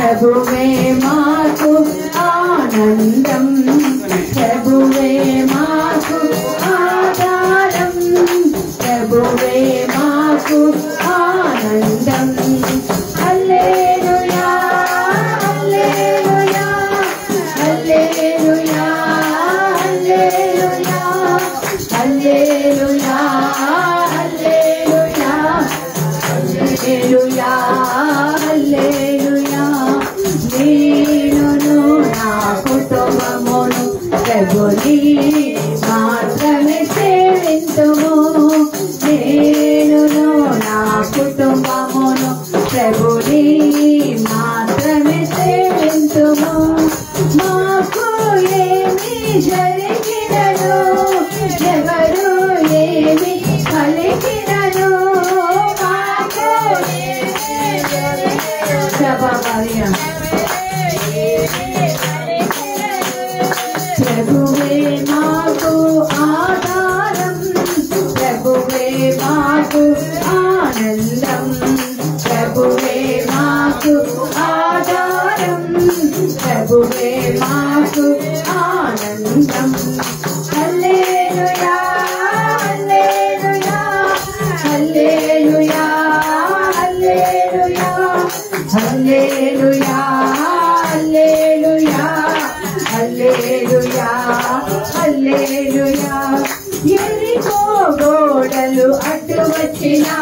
ప్రభువే మాకు ఆనందం, ప్రభువే మాకు ఆధారం, ప్రభువే మాకు ఆనందం. హల్లెలూయా హల్లెలూయా హల్లెలూయా హల్లెలూయా హల్లెలూయా హల్లెలూయా హల్లెలూయా. నేనును నా కుటుంబమును ప్రభుని మాత్రమే సేవింతుము, నేనును నా కుటుంబమును ప్రభుని మాత్రమే సేవింతుము. మాకు ఏమి జరిగినను, ఎవరు ఏమి పలికినను, మాకు ప్రభువే మాకు ఆధారం, ప్రభువే మాకు ఆనందం, ప్రభువే మాకు ఆధారం, ప్రభువే మాకు ఆనందం. హల్లెలూయా హల్లెలూయా హల్లెలూయా హల్లెలూయా హల్లెలూయా హల్లెలూయా హల్లెలూయా హల్లెలూయా. ఎరికో గోడలు అడ్డు వచ్చినా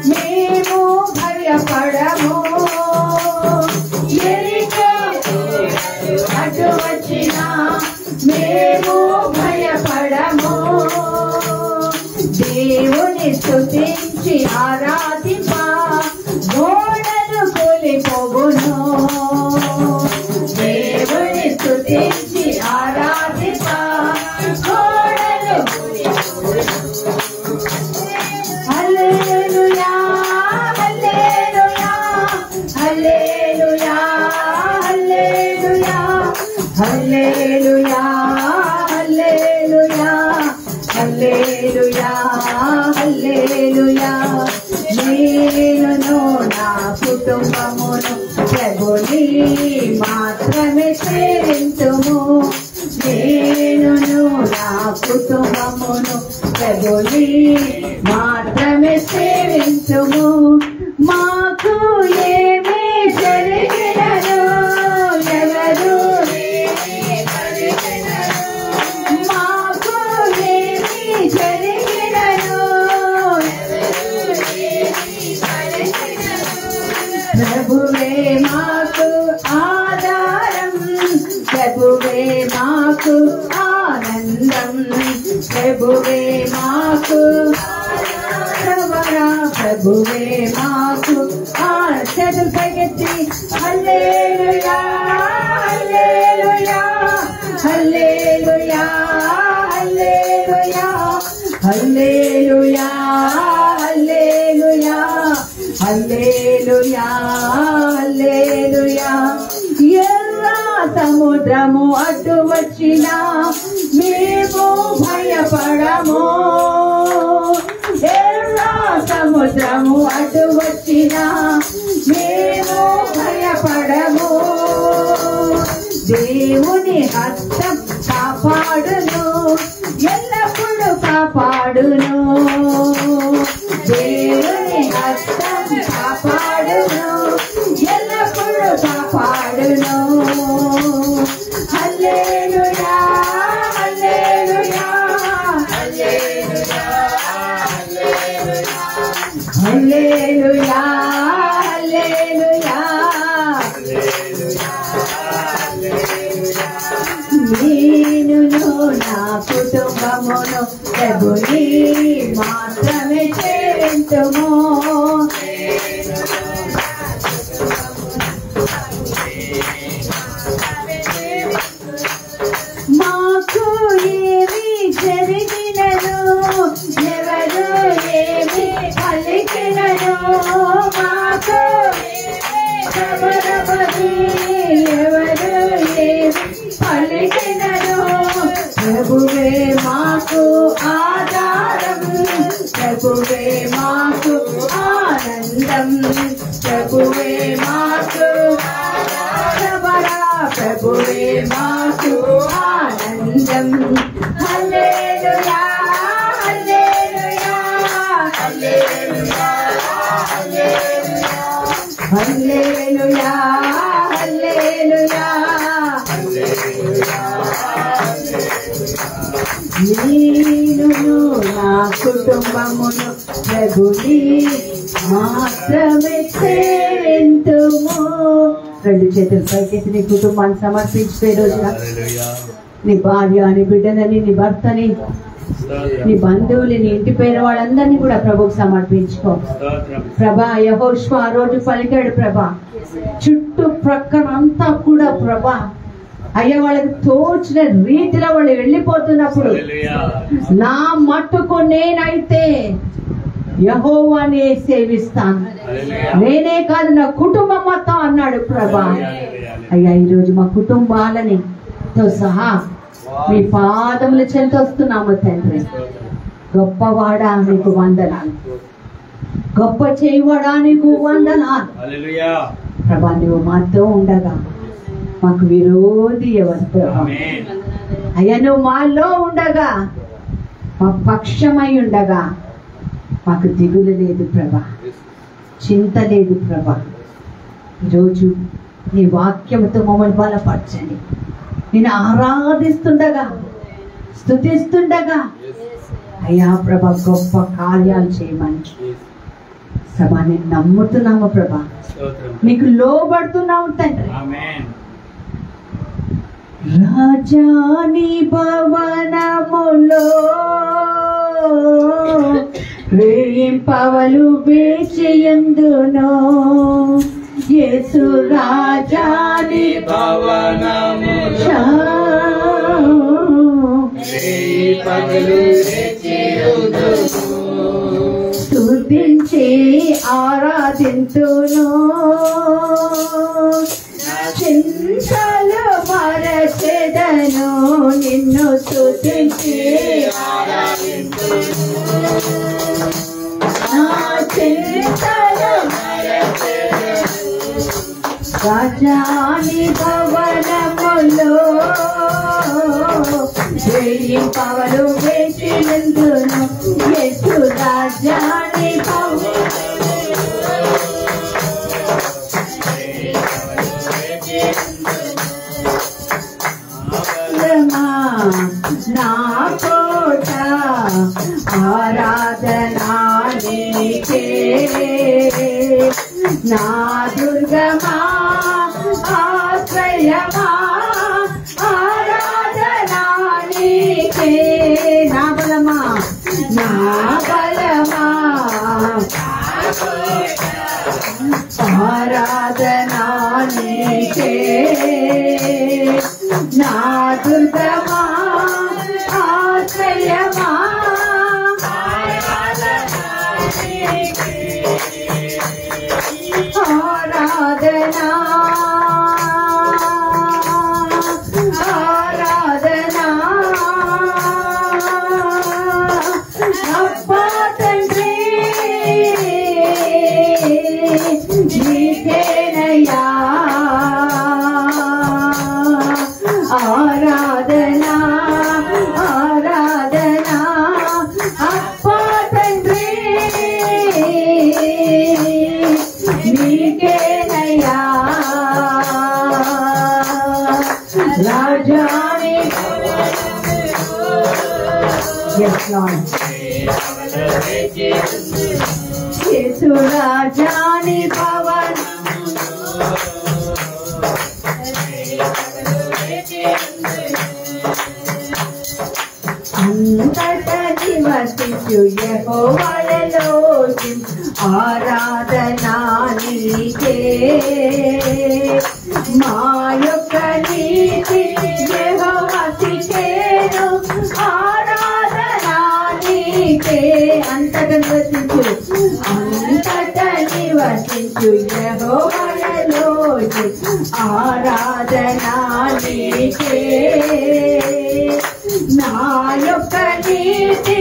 మేము భయపడము, ఎరికో అడ్డు వచ్చినా మేము భయపడము. దేవుని స్తుతించి ఆరాధింప గోడలు కూలిపోవును, దేవుని స్తుతించి ఆరాధింప గోడలు. హల్లెలూయా హల్లెలూయా హల్లెలూయా హల్లెలూయా హల్లెలూయా హల్లెలూయా హల్లెలూయా హల్లెలూయా. నేనును నా కుటుంబమును ప్రభుని మాత్రమే సేవింతుము, నేనును నా కుటుంబమును ప్రభుని మాత్రమే సేవింతుము. మాకు ఏమి జరిగినను, ఎవరు మాకు ఏమి జరిగినను, ప్రభువే మాకు ఆధారం, ప్రభువే మాకు ఆనందం, ప్రభువే మాకు ప్రభువే మాకు చేతులు పైకెత్తి హల్లెలూయా హల్లెలూయా హల్లెలూయా హల్లెలూయా హల్లెలూయా హల్లెలూయా హల్లెలూయా హల్లెలూయా. ఎర్ర సముద్రము అడ్డు వచ్చినా మేము భయపడము, ఎర్ర సముద్రము అడ్డు వచ్చినా మేము భయపడము. దేవుని హస్తం కాపాడును, ఎల్లప్పుడూ కాపాడును, దేవుని హస్తం కాపాడును, ఎల్లప్పుడూ కాపాడును. హల్లెలూయా హల్లెలూయా హల్లెలూయా హల్లెలూయా హల్లెలూయా. నేనును నా కుటుంబమును ప్రభుని మాత్రమే సేవింతుము, మాకు ఏమి జరిగినను, ఎవరు ఏమి పలికినను, మాకు ఎవరు ఏమి పలికినను, ప్రభువే మాకు ఆధారం, ప్రభువే మాకు ప్రభువే మాకు ఆనందం. హల్లెలూయా హల్లెలూయా హల్లెలూయా హల్లెలూయా హల్లెలూయా. నేనును నా కుటుంబమును ప్రభుని మాత్రమే సేవింతుము. రెండు చేతుల పైకెత్తి నీ కుటుంబాన్ని సమర్పించే రోజున నీ భార్య, నీ బిడ్డలని, నీ భర్తని, నీ బంధువులు, నీ ఇంటి పేరు వాళ్ళందరినీ కూడా ప్రభుకు సమర్పించుకో. ప్రభా యెహోషువ ఆ రోజు పలికాడు ప్రభా, చుట్టూ ప్రక్కన అంతా కూడా ప్రభా అయ్యా వాళ్ళకి తోచిన రీతిలో వాళ్ళు వెళ్ళిపోతున్నప్పుడు నా మట్టుకు నేనైతే యెహోవానే సేవిస్తాను, నేనే కాదు నా కుటుంబం మొత్తం అన్నాడు ప్రభా. అయ్యా ఈరోజు మా కుటుంబాలని తో సహా మీ పాదముల చెంత వస్తున్నాము తండ్రి. గొప్పవాడా నీకు వందనాలు, గొప్ప చేయవాడా నీకు వందనాలు ప్రభా. నువ్వు మాతో ఉండగా మాకు విరోధి ఎవరు ప్రభా? అయ్యా నువ్వు మాలో ఉండగా, మా పక్షమై ఉండగా మాకు దిగులు లేదు ప్రభా, చింత లేదు ప్రభా. ఈరోజు నీ వాక్యముతో మమ్మల్ని బలపరచండి. నేను ఆరాధిస్తుండగా, స్తుతిస్తుండగా అయ్యా ప్రభా గొప్ప కార్యాలు చేయమని ప్రభా నేను నమ్ముతున్నాము ప్రభా, నీకు లోబడుతున్నాము తండ్రి. రాజాని భవనములో వేయింపవలు వేచియందును, యేసు రాజాని భవనములో వేయింపవలు వేచియందును, స్తుతించి ఆరాధింతును, చింతలు మరచెదను, నిన్ను స్తుతించి ఆరాధింతును, నా చింతలు మరచెదను. రాజాని భవనములో వేయింపవలు వేచినందును, యేసు రాజాని నా కోట ఆరాధనా నీకే, నా దుర్గమా ఆశ్రయమా ఆరాధనా నీకే, నా బలమా నా బలమా ఆరాధనా నీకే, నా దుర్గమా ఆశ్రయమా ఆరాధనా ఆరాధనా. అబ్బా తండ్రి నీకేనయ్యా ఆరాధనా ఆరాధనా. అబ్బా తండ్రి నీకేనయ్యా రాజాని. Yes, Lord. యేసు రాజాని భవన అంతట నివసించు యెహోవాలో ఆరాధనా నీకే, మా యొక్క నీతి యెహోవాకికేను ఆరాధనా నీకే. అంతట నివసించు అంతట నివసించు యెహోవాలో ఆరాధనా నీకే, నా యొక్క నీతి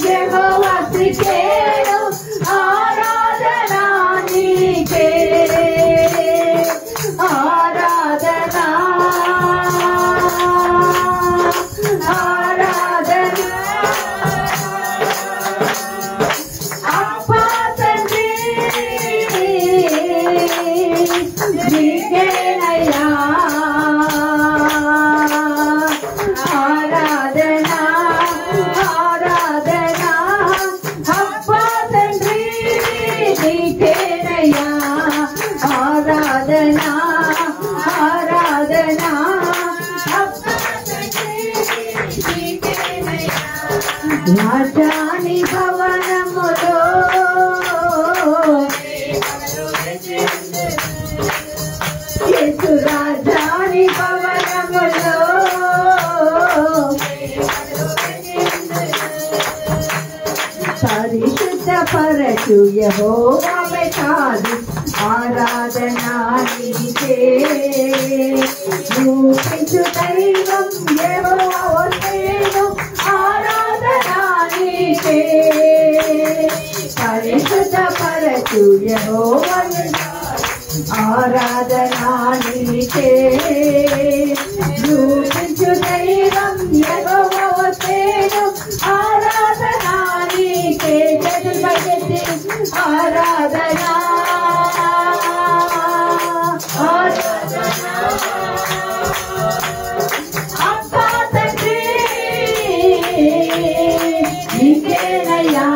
యెహోవాకికేను ఆరాధనా నీకే. నీకేనయ్యా ఆరాధన ఆరాధన అబ్బా తండ్రి నీకేనయ్యా ఆరాధన ఆరాధన అబ్బా తండ్రి నీకేనయ్యా రాజాని భవనములో యేసు రాజాని భవనములో పరిశుద్ధ పరచు యెహోవావే కాదు ఆరాధన నీకే రూపించు దైవం యెహోవావేను ఆరాధన నీకే పరిశుద్ధ పరచు యెహోవావే ఆరాధన నీకే రూపించు దైవం యెహోవావేను ఆరాధన నీకే చేతులు పైకెత్తి ఆరాధన ఆరాధన అబ్బా తండ్రి నీకేనయ్యా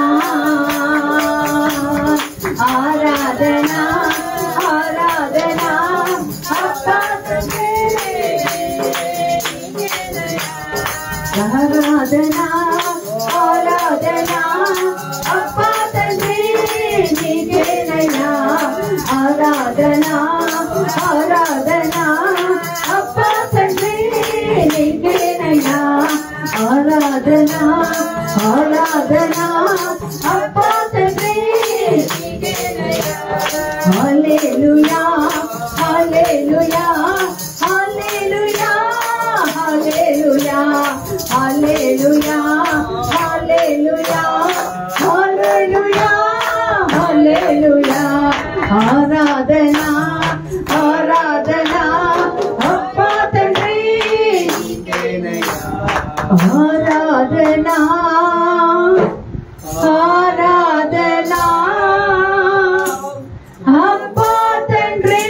ఆరాధన ఆరాధన అబ్బా తండ్రి ఆరాధన ఆరాధన అబ్బా తండ్రి నీకేనయ్యా ఆరాధన ఆరాధన అబ్బా తండ్రి నీకేనయ్యా ఆరాధన ఆరాధన అబ్బా తండ్రి నీకేనయ్యా హల్లెలూయా హల్లెలూయా హల్లెలూయా హల్లెలూయా హల్లెలూయా హల్లెలూయా హల్లెలూయా హల్లెలూయా ఆరాధన ఆరాధన అబ్బా తండ్రి ఆరాధన ఆరాధన అబ్బా తండ్రి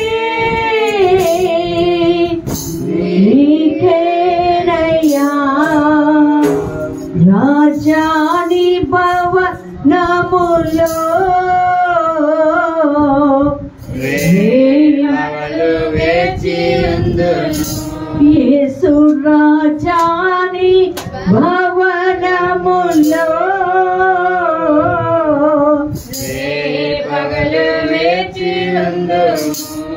నీకేనయ్యా రాజాని భవనములో యేసు రాజాని భవనములో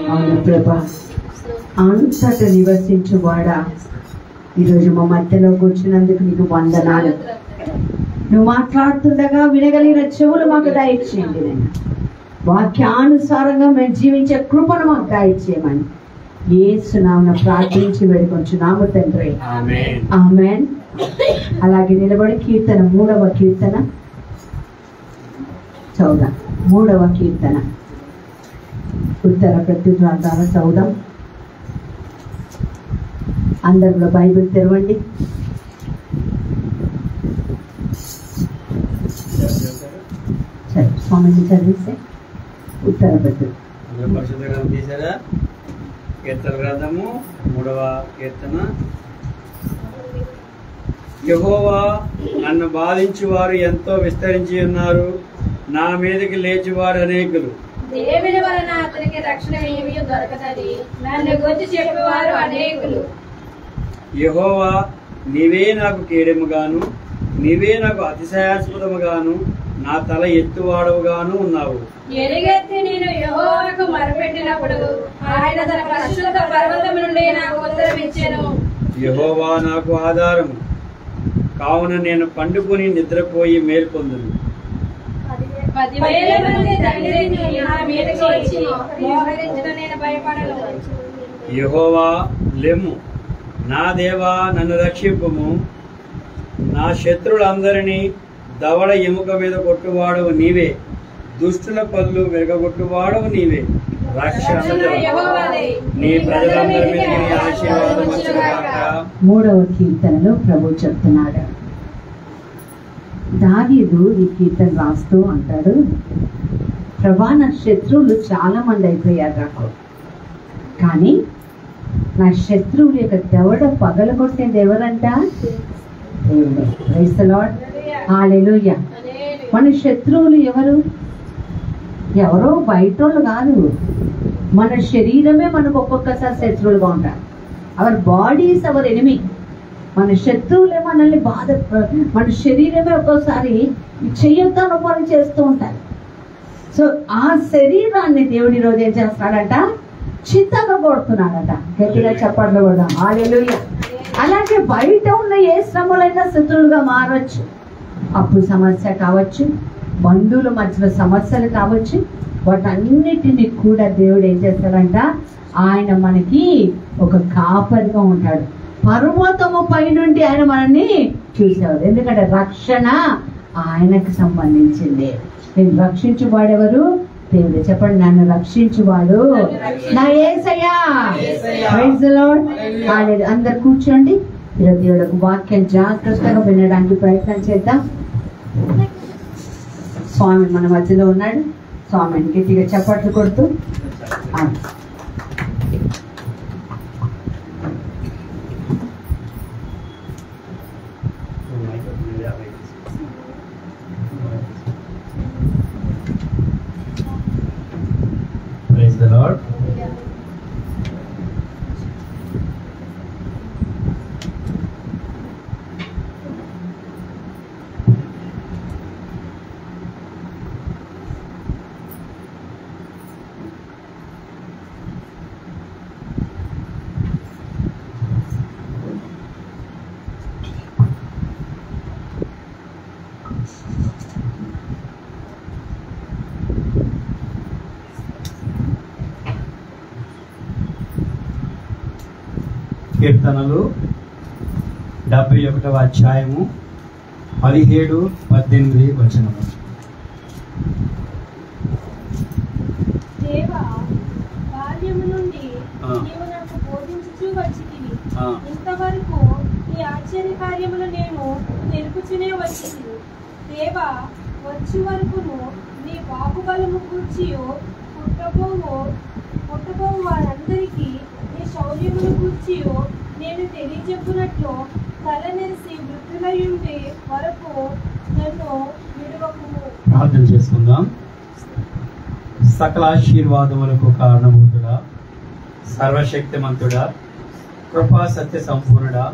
అవును ప్రభా అంతట నివసించువాడా ఈరోజు మా మధ్యలో కూర్చున్నందుకు నీకు వందనాలు. నువ్వు మాట్లాడుతుండగా వినగలిగిన చెవులు మాకు దయచేయండి నేను వాక్యానుసారంగా మేము జీవించే కృపను మాకు దయచేయమని యేసు నామమున ప్రార్థించి వేడుకొంచున్నాము తండ్రి ఆమేన్. అలాగే నిలబడి కీర్తన 3వ కీర్తన చదువుదాం. 3వ కీర్తన ఉత్తర ప్రత్యుత్తర ద్వారా చదువుదాం. అందరిలో బైబిల్ తెరవండి. సరే స్వామిజీ చదివిస్తే ఉత్తర ప్రత్యుత్తర తీసారా? కీర్తన గ్రంథము 3వ కీర్తన. యెహోవా నన్ను బాధించి వారు ఎంతో విస్తరించి ఉన్నారు, నా మీదకి లేచి వారు అనేకులు. దేవుని వలన అతనికి రక్షణ ఏమీ దొరకదని నన్ను గురించి చెప్పేవారు అనేకులు. యెహోవా నీవే నాకు కేడెముగాను, నీవే నాకు అతిశయాస్పదముగాను, నా తల ఎత్తువాడవుగాను ఉన్నావు. ఎలుగెత్తి నేను యెహోవాకు మొరపెట్టినప్పుడు ఆయన తన పరిశుద్ధ పర్వతం నుండి నాకు ఉత్తరం ఇచ్చెను. యెహోవా నాకు ఆధారము, కావున నేను పండుకొని నిద్రపోయి మేల్కొందును. 10,000 మంది దండెత్తి నా మీదకి వచ్చి మోహరించిన నేను భయపడను. యెహోవా లెమ్ము, నా దేవా నన్ను రక్షింపుము. నా శత్రులందరినీ దవడ ఎముక మీద కొట్టువాడవు నీవే, దుష్టుల పళ్ళు విరగొట్టువాడవు నీవే. రక్షణ నీ ప్రజలందరి మీద నీ ఆశీర్వాదం వచ్చుగాక. 3వ కీర్తనలో ప్రభు చెప్తున్నాడు. దావీదు ఈ కీర్తన రాస్తూ అంటాడు, ప్రభా నా శత్రువులు చాలా మంది అయిపోయారు నాకు, కానీ నా శత్రువుల యొక్క దవడ పగలగొట్టింది ఎవరంట? దేవుడే. Praise the lord. హల్లెలూయా. మన శత్రువులు ఎవరు? ఎవరో బయట వాళ్ళు కాదు, మన శరీరమే మనకు ఒక్కొక్కసారి శత్రువులుగా ఉంటారు. Our body is our enemy. మన శత్రువులే మనల్ని మన శరీరమే ఒక్కోసారి చెయ్యొద్దని పని చేస్తూ ఉంటారు. సో ఆ శరీరాన్ని దేవుడి రోజు ఏం చేస్తాడట? చిత్తగా కొడుతున్నాడట. గట్టిగా చప్పట్లు కొడదాం. హల్లెలూయా. అలాగే బయట ఉన్న ఏ శ్రమలైనా శత్రువులుగా మారవచ్చు. అప్పు సమస్య కావచ్చు, బంధువుల మధ్యలో సమస్యలు కావచ్చు, వాటన్నిటిని కూడా దేవుడు ఏం చేస్తాడంట? ఆయన మనకి ఒక కాపరిగా ఉంటాడు. పర్వతము పైనుండి ఆయన మనల్ని చూసేవాడు. ఎందుకంటే రక్షణ ఆయనకు సంబంధించింది. నేను రక్షించువాడెవరు? దేవుడు. చెప్పండి, నన్ను రక్షించువాడు నా Yesayya. Praise the lord. Hallelujah. అందరు కూర్చోండి. ఈరోజు దేవుడు వాక్యం జాగ్రత్తగా వినడానికి ప్రయత్నం చేద్దాం. స్వామి మన మధ్యలో ఉన్నాడు. స్వామిని గట్టిగా చప్పట్లు కొడుతూ Praise the Lord. కీర్తనలు 71వ అధ్యాయము 17-18 వచనము. దేవా, బాల్యము నుండి నీవు నాకు బోధించుచూ వచ్చితివి. ఇంతవరకు నీ ఆశ్చర్య కార్యములు నేను తెలుపుచునే వచ్చితివి. దేవా, వచ్చు వరకును నీ బాహుబలము కూర్చియో పుట్టబోవు వారందరికీ నీ శౌర్యమును కూర్చియో నేను తెలియజెప్పునట్లు తలనెరిసి వృద్ధులయుండే వరకు నన్ను విడువకుము. ప్రార్థన చేసుకుందాం. సకల ఆశీర్వాదములకు కారణభూతుడా, సర్వశక్తిమంతుడా, కృపా సత్య సంపూర్ణుడా,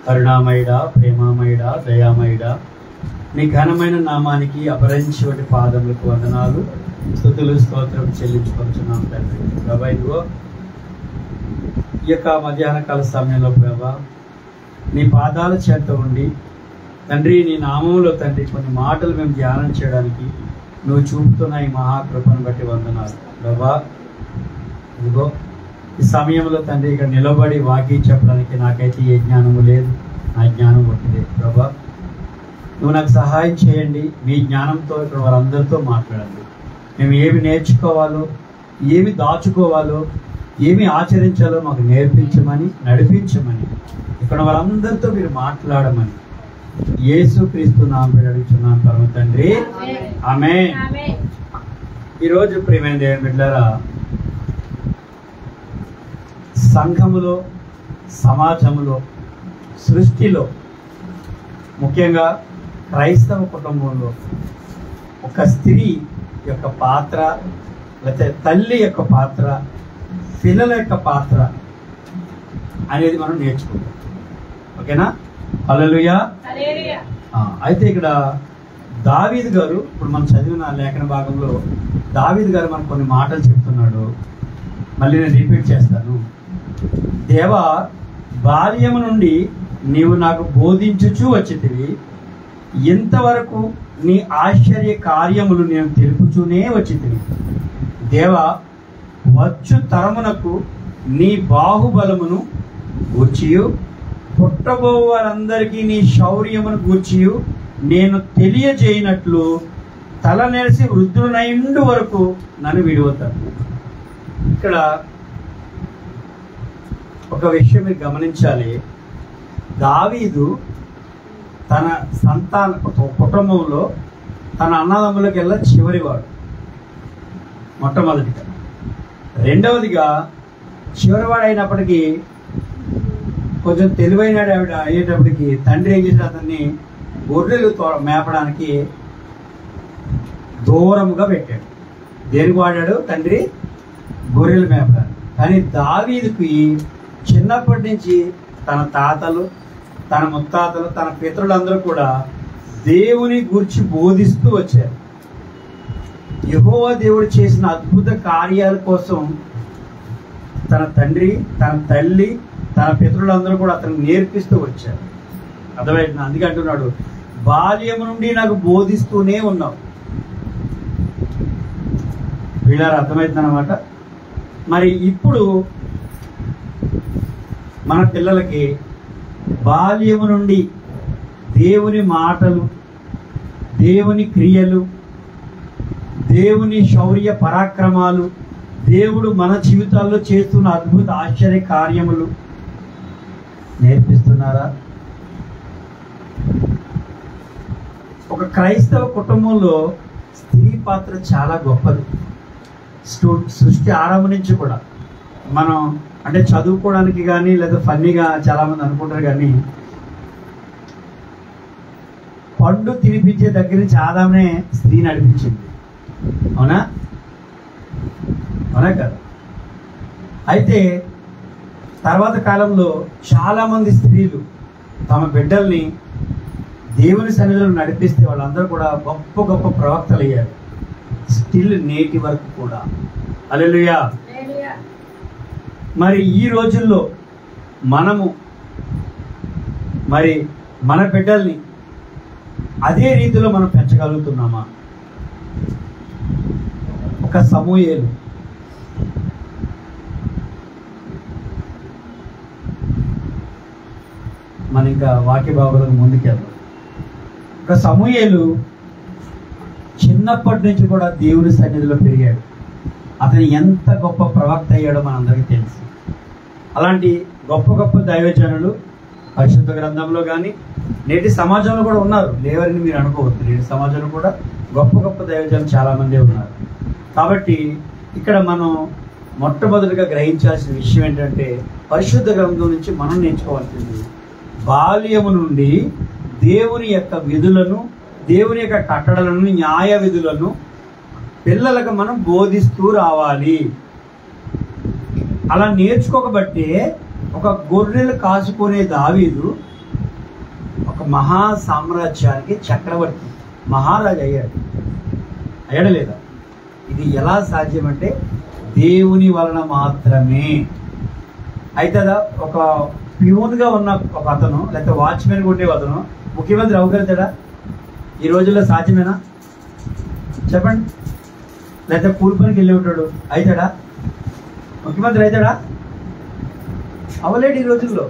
కరుణామయుడా, ప్రేమామయుడా, దయామయుడా, నీ ఘనమైన నామానికి అపరంచివటి పాదములకు వందనాలు, స్తుతులు, స్తోత్రం చెల్లించుకొంచున్నాం తండ్రి. ప్రభా, ఇదిగో ఈ యొక్క మధ్యాహ్న కాల సమయంలో ప్రభా నీ పాదాల చేత ఉండి తండ్రి, నీ నామంలో తండ్రి కొన్ని మాటలు మేము ధ్యానం చేయడానికి నువ్వు చూపుతున్న ఈ మహాకృపను బట్టి వందనాలు ప్రభా. ఇదిగో ఈ సమయంలో తండ్రి ఇక్కడ నిలబడి వాక్యం చెప్పడానికి నాకైతే ఏ జ్ఞానము లేదు, నా జ్ఞానం ఒకటిదే ప్రభా. నువ్వు నాకు సహాయం చేయండి. మీ జ్ఞానంతో ఇక్కడ వారందరితో మాట్లాడండి. మేము ఏమి నేర్చుకోవాలో, ఏమి దాచుకోవాలో, ఏమి ఆచరించాలో మాకు నేర్పించమని, నడిపించమని, ఇక్కడ వారందరితో మీరు మాట్లాడమని యేసుక్రీస్తు నామములో అడుగుచున్నాను పరమ తండ్రి, ఆమేన్. ఈరోజు ప్రియమైన దేవుని బిడ్డలారా, సంఘములో, సమాజంలో, సృష్టిలో, ముఖ్యంగా క్రైస్తవ కుటుంబంలో ఒక స్త్రీ యొక్క పాత్ర, లేకపోతే తల్లి యొక్క పాత్ర, పిల్లల యొక్క పాత్ర అనేది మనం నేర్చుకుంటాం. ఓకేనా? హల్లెలూయా. అయితే ఇక్కడ దావీదు గారు, ఇప్పుడు మనం చదివిన లేఖన భాగంలో దావీదు గారు మనకు కొన్ని మాటలు చెప్తున్నాడు. మళ్ళీ నేను రిపీట్ చేస్తాను. దేవా, బాల్యము నుండి నీవు నాకు బోధించుచూ వచ్చితివి. ఇంతవరకు నీ ఆశ్చర్య కార్యములు నేను తెలుపుచూనే వచ్చితివి. దేవా, వచ్చు తరమునకు నీ బాహుబలమును గూర్చియు పుట్టబో వారందరికీ నీ శౌర్యమును గూర్చియు నేను తెలియజేయనట్లు తల నెరిసి వృద్ధులైండు వరకు నన్ను విడువతాను. ఇక్కడ ఒక విషయం మీరు గమనించాలి. దావీదు తన సంతాన కుటుంబంలో తన అన్నదమ్ములకెల్లా చివరివాడు, మొట్టమొదటిగా. రెండవదిగా చివరివాడు అయినప్పటికీ కొంచెం తెలివైన అయ్యేటప్పటికి తండ్రి ఏం చేసిన అతన్ని గొర్రెలు మేపడానికి దూరముగా పెట్టాడు. దేనికి వాడాడు తండ్రి? గొర్రెలు మేపడానికి. కానీ దావీదుకి చిన్నప్పటి నుంచి తన తాతలు, తన ముత్తాతలు, తన పితరులందరూ కూడా దేవుని గురించి బోధిస్తూ వచ్చారు. యెహోవా దేవుడు చేసిన అద్భుత కార్యాల కోసం తన తండ్రి, తన తల్లి, తన పితరులందరూ కూడా అతను నేర్పిస్తూ వచ్చారు. అర్థమైంది? అందుకే అంటున్నాడు, బాల్యం నుండి నాకు బోధిస్తూనే ఉన్నావు. వీళ్ళారు అర్థమవుతుందన్నమాట. మరి ఇప్పుడు మన పిల్లలకి బాల్యము నుండి దేవుని మాటలు, దేవుని క్రియలు, దేవుని శౌర్య పరాక్రమాలు, దేవుడు మన జీవితాల్లో చేస్తున్న అద్భుత ఆశ్చర్య కార్యములు నేర్పిస్తున్నారా? ఒక క్రైస్తవ కుటుంబంలో స్త్రీ పాత్ర చాలా గొప్పది. సృష్టి ఆరంభం నుంచి కూడా మనం అంటే చదువుకోవడానికి కానీ లేదా ఫన్నీగా చాలామంది అనుకుంటారు, కానీ పండు తినిపించే దగ్గర నుంచి ఆదామే స్త్రీ నడిపించింది. అవునా? అవునా కదా? అయితే తర్వాత కాలంలో చాలామంది స్త్రీలు తమ బిడ్డల్ని దేవుని సన్నిధిలో నడిపిస్తే వాళ్ళందరూ కూడా గొప్ప గొప్ప ప్రవక్తలు అయ్యారు. స్టిల్ నేటి వరకు కూడా. హల్లెలూయా. మరి ఈ రోజుల్లో మనము మరి మన బిడ్డల్ని అదే రీతిలో మనం పెంచగలుగుతున్నామా? ఒక సమూయేలు, మన ఇంకా వాక్య భాగాలకు ముందుకెళ్దాం. ఒక సమూయేలు చిన్నప్పటి నుంచి కూడా దేవుని సన్నిధిలో పెరిగాడు. అతను ఎంత గొప్ప ప్రవక్త అయ్యాడో మనందరికీ తెలుసు. అలాంటి గొప్ప గొప్ప దైవజనులు పరిశుద్ధ గ్రంథంలో కానీ నేటి సమాజంలో కూడా ఉన్నారు. లేవరని మీరు అనుకోవద్దు. నేటి సమాజంలో కూడా గొప్ప గొప్ప దైవజనులు చాలామంది ఉన్నారు. కాబట్టి ఇక్కడ మనం మొట్టమొదటిగా గ్రహించాల్సిన విషయం ఏంటంటే, పరిశుద్ధ గ్రంథం నుంచి మనం నేర్చుకోవాల్సింది బాల్యము నుండి దేవుని యొక్క విధులను, దేవుని యొక్క కట్టడలను, న్యాయ విధులను పిల్లలకు మనం బోధిస్తూ రావాలి. అలా నేర్చుకోకబట్టే ఒక గొర్రెలు కాసుకునే దావీదు ఒక మహా సామ్రాజ్యానికి చక్రవర్తి, మహారాజు అయ్యాడు లేదా? ఇది ఎలా సాధ్యమంటే దేవుని వలన మాత్రమే. అవుతుందా? ఒక ప్యూన్గా ఉన్న ఒక అతను, లేకపోతే వాచ్మెన్గా ఉండే అతను ముఖ్యమంత్రి అవ్వగలుగుతాడా? ఈ రోజుల్లో సాధ్యమేనా చెప్పండి? లేకపోతే కూలి పనికి వెళ్ళి ఉంటాడు, అవుతాడా? ముఖ్యమంత్రి అవుతాడా? అవ్వలేడు ఈ రోజుల్లో.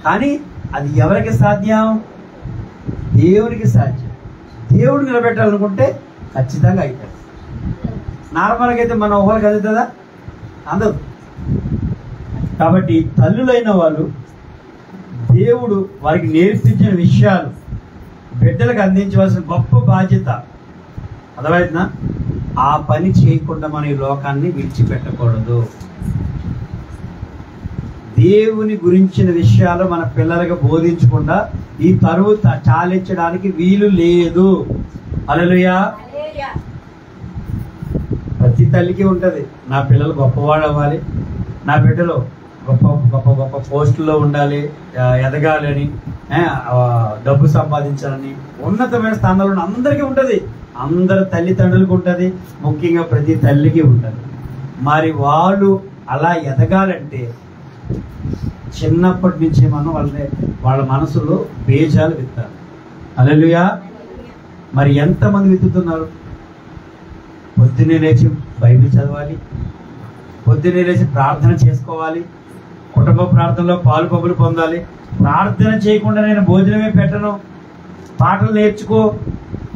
కానీ అది ఎవరికి సాధ్యం? దేవునికి సాధ్యం. దేవుడు నిలబెట్టాలనుకుంటే ఖచ్చితంగా అవుతాడు. నార్మల్గా అయితే మన ఊహలకు అందుతుందా? అందదు. కాబట్టి తల్లులైన వాళ్ళు దేవుడు వారికి నేర్పించిన విషయాలు బిడ్డలకు అందించవలసిన గొప్ప బాధ్యత. అర్థమైందా? ఆ పని చేయకుండా మన ఈ లోకాన్ని విడిచిపెట్టకూడదు. దేవుని గురించిన విషయాలు మన పిల్లలకు బోధించకుండా ఈ తరువు చాలించడానికి వీలు లేదు. హల్లెలూయా. ప్రతి తల్లికి ఉంటది, నా పిల్లలు గొప్పవాడు అవ్వాలి, నా బిడ్డలు గొప్ప గొప్ప గొప్ప పోస్టుల్లో ఉండాలి, ఎదగాలి అని, డబ్బు సంపాదించాలని, ఉన్నతమైన స్థానాల్లో అందరికీ ఉంటుంది. అందరు తల్లిదండ్రులకు ఉంటుంది, ముఖ్యంగా ప్రతి తల్లికి ఉంటుంది. మరి వాళ్ళు అలా ఎదగాలంటే చిన్నప్పటి నుంచి మనం వాళ్ళ మనసులో బీజాలు విత్తాలి. హల్లెలూయా. మరి ఎంతమంది విత్తుతున్నారు? పొద్దున్నే లేచి బైబిల్ చదవాలి, పొద్దున్నే లేచి ప్రార్థన చేసుకోవాలి, కుటుంబ ప్రార్థనలో పాలు పబ్బులు పొందాలి. ప్రార్థన చేయకుండా నేను భోజనమే పెట్టను, పాటలు నేర్చుకో,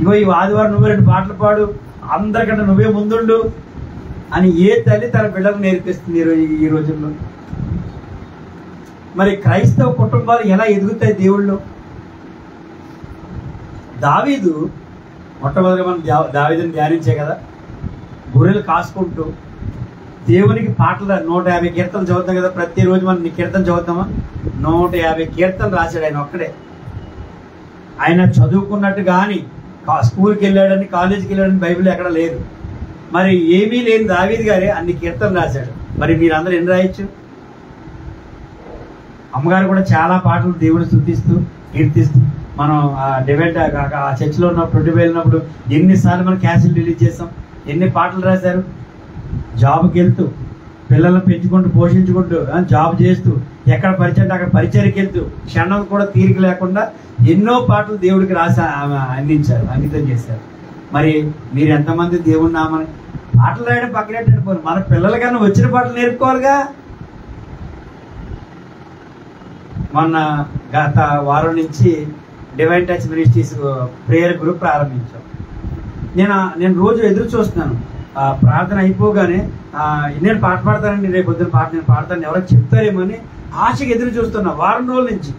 ఇగో ఈ ఆదివారం నువ్వే 2 పాటలు పాడు, అందరికంటే నువ్వే ముందుండు అని ఏ తల్లి తన బిడ్డకు నేర్పిస్తుంది ఈ రోజుల్లో? మరి క్రైస్తవ కుటుంబాలు ఎలా ఎదుగుతాయి దేవుళ్ళు? దావీదు మొట్టమొదటిగా మనం దావీదుని ధ్యానించే కదా, గొర్రెలు కాసుకుంటూ దేవునికి పాటలు 150 కీర్తనలు చదువుతాం కదా, ప్రతిరోజు మనం కీర్తన చదువుతామా? 150 కీర్తనలు రాశాడు ఆయన ఒక్కడే. ఆయన చదువుకున్నట్టు కానీ స్కూల్కి వెళ్ళాడని, కాలేజీకి వెళ్ళాడని బైబిల్ ఎక్కడ లేదు. మరి ఏమీ లేని దావీదు గారే అన్ని కీర్తనలు రాశాడు. మరి మీరందరూ ఎన్ని రాయొచ్చు? అమ్మగారు కూడా చాలా పాటలు దేవుని స్తుతిస్తూ కీర్తిస్తూ, మనం డివైడ్ ఆ చర్చిలో ఉన్నప్పుడు 20 వెళ్ళినప్పుడు ఎన్నిసార్లు మనం క్యాసెట్ రిలీజ్ చేస్తాం, ఎన్ని పాటలు రాశారు. జాబ్కి వెళ్తూ, పిల్లల్ని పెంచుకుంటూ పోషించుకుంటూ, జాబ్ చేస్తూ, ఎక్కడ పరిచయం అక్కడ పరిచయకి వెళ్తూ, క్షణం కూడా తీరిక లేకుండా ఎన్నో పాటలు దేవుడికి రాసి అందించారు, అంకితం చేశారు. మరి మీరు ఎంతమంది దేవుని నామని పాటలు రాయడం పక్కనెట్టండి, మన పిల్లలకన్నా వచ్చిన పాటలు నేర్పుకోవాలిగా. మొన్న గత వారం నుంచి divine touch ministries prayer group ప్రారంభించాం. నేను రోజు ఎదురు చూస్తున్నాను, ప్రార్థన అయిపోగానే నేను పాట పాడతానండి, రేపు పొద్దున నేను పాడతాను ఎవరో చెప్తారేమో అని ఆశకి ఎదురు చూస్తున్నా. వారం రోజుల నుంచి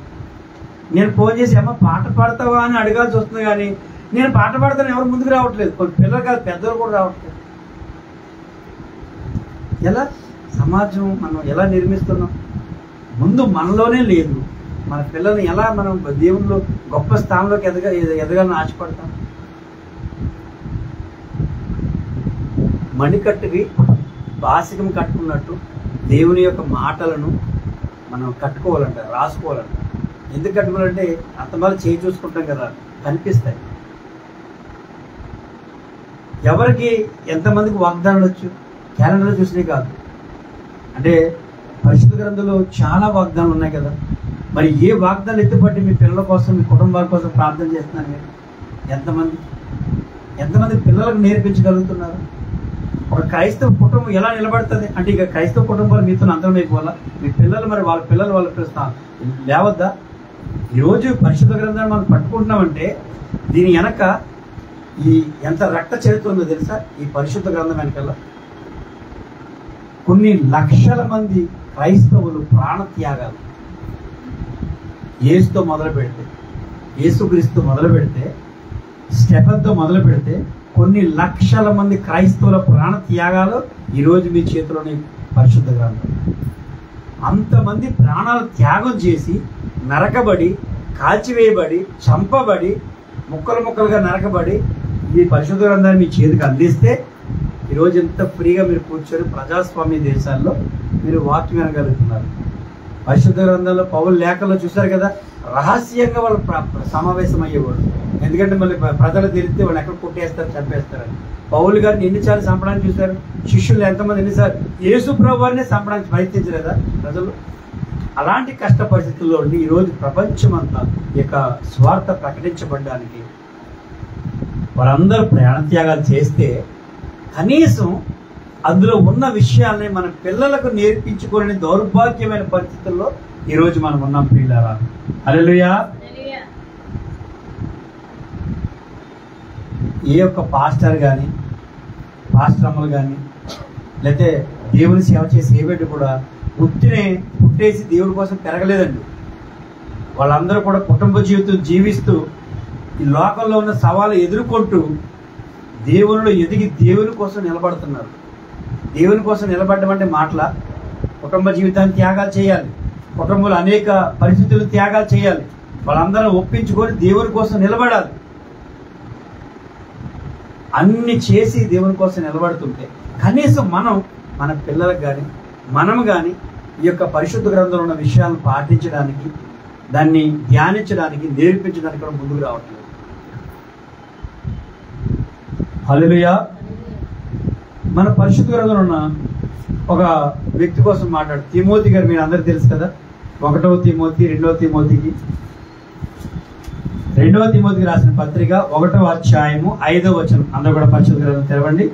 నేను ఫోన్ చేసి అమ్మ పాట పాడతావా అని అడగాల్సి వస్తుంది, కానీ నేను పాట పాడతాను ఎవరు ముందుకు రావట్లేదు. కొన్ని పిల్లలు కాదు, పెద్దలు కూడా రావట్లేదు. ఎలా సమాజం మనం ఎలా నిర్మిస్తున్నాం? ముందు మనలోనే లేదు. మన పిల్లల్ని ఎలా మనం దేవుళ్ళు గొప్ప స్థానంలోకి ఎదగాలని ఆశపడతాం? మణికట్టుకి బాసికం కట్టుకున్నట్టు దేవుని యొక్క మాటలను మనం కట్టుకోవాలంట, రాసుకోవాలంట. ఎందుకు కట్టుకోవాలంటే అంతమాలు చేయి చూసుకుంటాం కదా, కనిపిస్తాయి. ఎవరికి ఎంతమందికి వాగ్దానాలు వచ్చు క్యాలెండర్లో చూసినవి కాదు. అంటే పరిశుద్ధ గ్రంథంలో చాలా వాగ్దానాలు ఉన్నాయి కదా. మరి ఏ వాగ్దానాలు ఎత్తుపట్టి మీ పిల్లల కోసం, మీ కుటుంబాల కోసం ప్రార్థన చేస్తున్నారు మీరు? ఎంతమంది పిల్లలకు నేర్పించగలుగుతున్నారు? ఒక క్రైస్తవ కుటుంబం ఎలా నిలబడుతుంది అంటే, ఇక క్రైస్తవ కుటుంబాలు మీతో అంతరం అయిపోవాలా? మీ పిల్లలు మరి వాళ్ళ పిల్లలు లేవద్దా? ఈరోజు పరిశుద్ధ గ్రంథాన్ని మనం పట్టుకుంటున్నామంటే దీని వెనక ఎంత రక్త చరిత్ర ఉందో తెలుసా? ఈ పరిశుద్ధ గ్రంథం వెనకాల కొన్ని లక్షల మంది క్రైస్తవులు ప్రాణత్యాగాలు. యేసుతో మొదలు పెడితే, యేసుక్రీస్తు మొదలు పెడితే, స్టెఫన్తో మొదలు పెడితే కొన్ని లక్షల మంది క్రైస్తవుల ప్రాణత్యాగాలు ఈరోజు మీ చేతిలోని పరిశుద్ధ గ్రంథం. అంతమంది ప్రాణాలు త్యాగం చేసి నరకబడి, కాల్చివేయబడి, చంపబడి, ముక్కలు ముక్కలుగా నరకబడి ఈ పరిశుద్ధ గ్రంథాన్ని మీ చేతికి అందిస్తే ఈరోజు ఎంత ఫ్రీగా మీరు కూర్చొని ప్రజాస్వామ్య దేశాల్లో మీరు వాక్యం వినగలుగుతున్నారు. పరిశుద్ధ గ్రంథంలో పౌలు లేఖల్లో చూశారు కదా, రహస్యంగా వాళ్ళు సమావేశం అయ్యేవాడు. ఎందుకంటే మళ్ళీ ప్రజలు తెలిస్తే వాళ్ళు ఎక్కడ కొట్టేస్తారు, చంపేస్తారని. పౌలు గారిని ఎన్నిసార్లు చంపడానికి చూశారు, శిష్యులు ఎంతమంది ఎన్నిసార్లు, యేసు ప్రభువునే చంపడానికి ప్రయత్నించలేదా ప్రజలు? అలాంటి కష్ట పరిస్థితుల్లో ఉండి ఈరోజు ప్రపంచమంతా యొక్క స్వార్థ ప్రకటించబడడానికి వారందరూ ప్రాణత్యాగాలు చేస్తే కనీసం అందులో ఉన్న విషయాల్ని మన పిల్లలకు నేర్పించుకోలేని దౌర్భాగ్యమైన పరిస్థితుల్లో ఈరోజు మనం ఉన్నాం ప్రియులారా. హల్లెలూయా. ఏ ఒక్క పాస్టర్ కానీ, పాస్టర్ అమ్మలు కానీ, లేకపోతే దేవుని సేవ చేసి ఏ బిడ్డ కూడా పుట్టేసి దేవుడి కోసం పెరగలేదండి. వాళ్ళందరూ కూడా కుటుంబ జీవితం జీవిస్తూ ఈ లోకంలో ఉన్న సవాలు ఎదుర్కొంటూ దేవునిలో ఎదిగి దేవుని కోసం నిలబడుతున్నారు. దేవుని కోసం నిలబడడం అంటే మాటల, కుటుంబ జీవితాన్ని త్యాగాలు చేయాలి, కుటుంబంలో అనేక పరిస్థితులు త్యాగాలు చేయాలి, వాళ్ళందరూ ఒప్పించుకొని దేవుని కోసం నిలబడాలి. అన్ని చేసి దేవుని కోసం నిలబడుతుంటే కనీసం మనం మన పిల్లలకు కానీ, మనం కానీ ఈ యొక్క పరిశుద్ధ గ్రంథంలో ఉన్న విషయాలను పాటించడానికి, దాన్ని ధ్యానించడానికి, నేర్పించడానికి కూడా ముందుకు రావట్లేదు. హల్లెలూయా. మన పరిశుద్ధ గ్రంథంలో ఉన్న ఒక వ్యక్తి కోసం మాట్లాడు. తిమోతి గారు మీరు అందరూ తెలుసు కదా, 1వ తిమోతి 2వ తిమోతికి రాసిన పత్రిక 1వ అధ్యాయము 5వ వచనం. అందరూ కూడా పరిశుద్ధ గ్రంథం తెరవండి.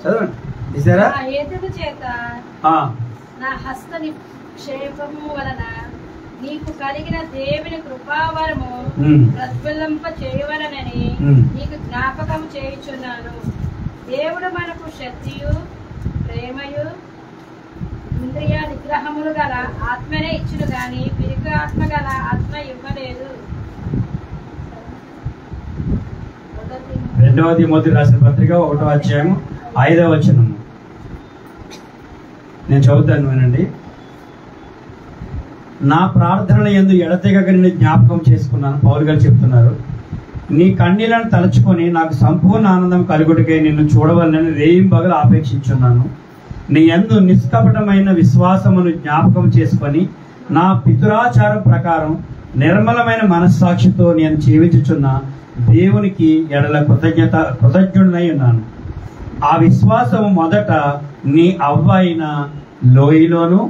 చదవండి. తీసారా? నా హస్త నిక్షేపము వలన నీకు కలిగిన దేవుని కృపావరము ప్రజ్వలింప చేయవలనని నీకు జ్ఞాపకం చేయుచున్నాను. దేవుడు మనకు శక్తియు ప్రేమయు ఇంద్రియ నిగ్రహములు గల ఆత్మనే ఇచ్చును గాని పిరికి ఆత్మ గల ఆత్మ ఇవ్వలేదు. 2వ తిమోతి రాసిన పత్రిక 1వ అధ్యాయం 5వ వచనము నేను చదువుతాను, వినండి. నా ప్రార్థనల యందు ఎడతెగక నిన్ను జ్ఞాపకం చేసుకున్నాను. పౌలు గారు చెప్తున్నారు, నీ కన్నీళ్లను తలుచుకొని నాకు సంపూర్ణ ఆనందం కలుగుటకై నిన్ను చూడవలనని రేయింబగలు ఆపేక్షించున్నాను. నీ యందు నిష్కపటమైన విశ్వాసమును జ్ఞాపకం చేసుకొని నా పితురాచారం ప్రకారం నిర్మలమైన మనస్సాక్షితో నేను జీవించుచున్న దేవునికి ఎడల కృతజ్ఞుడనై ఉన్నాను. ఆ విశ్వాసము మొదట నీ అవ్వ అయిన లోయలోను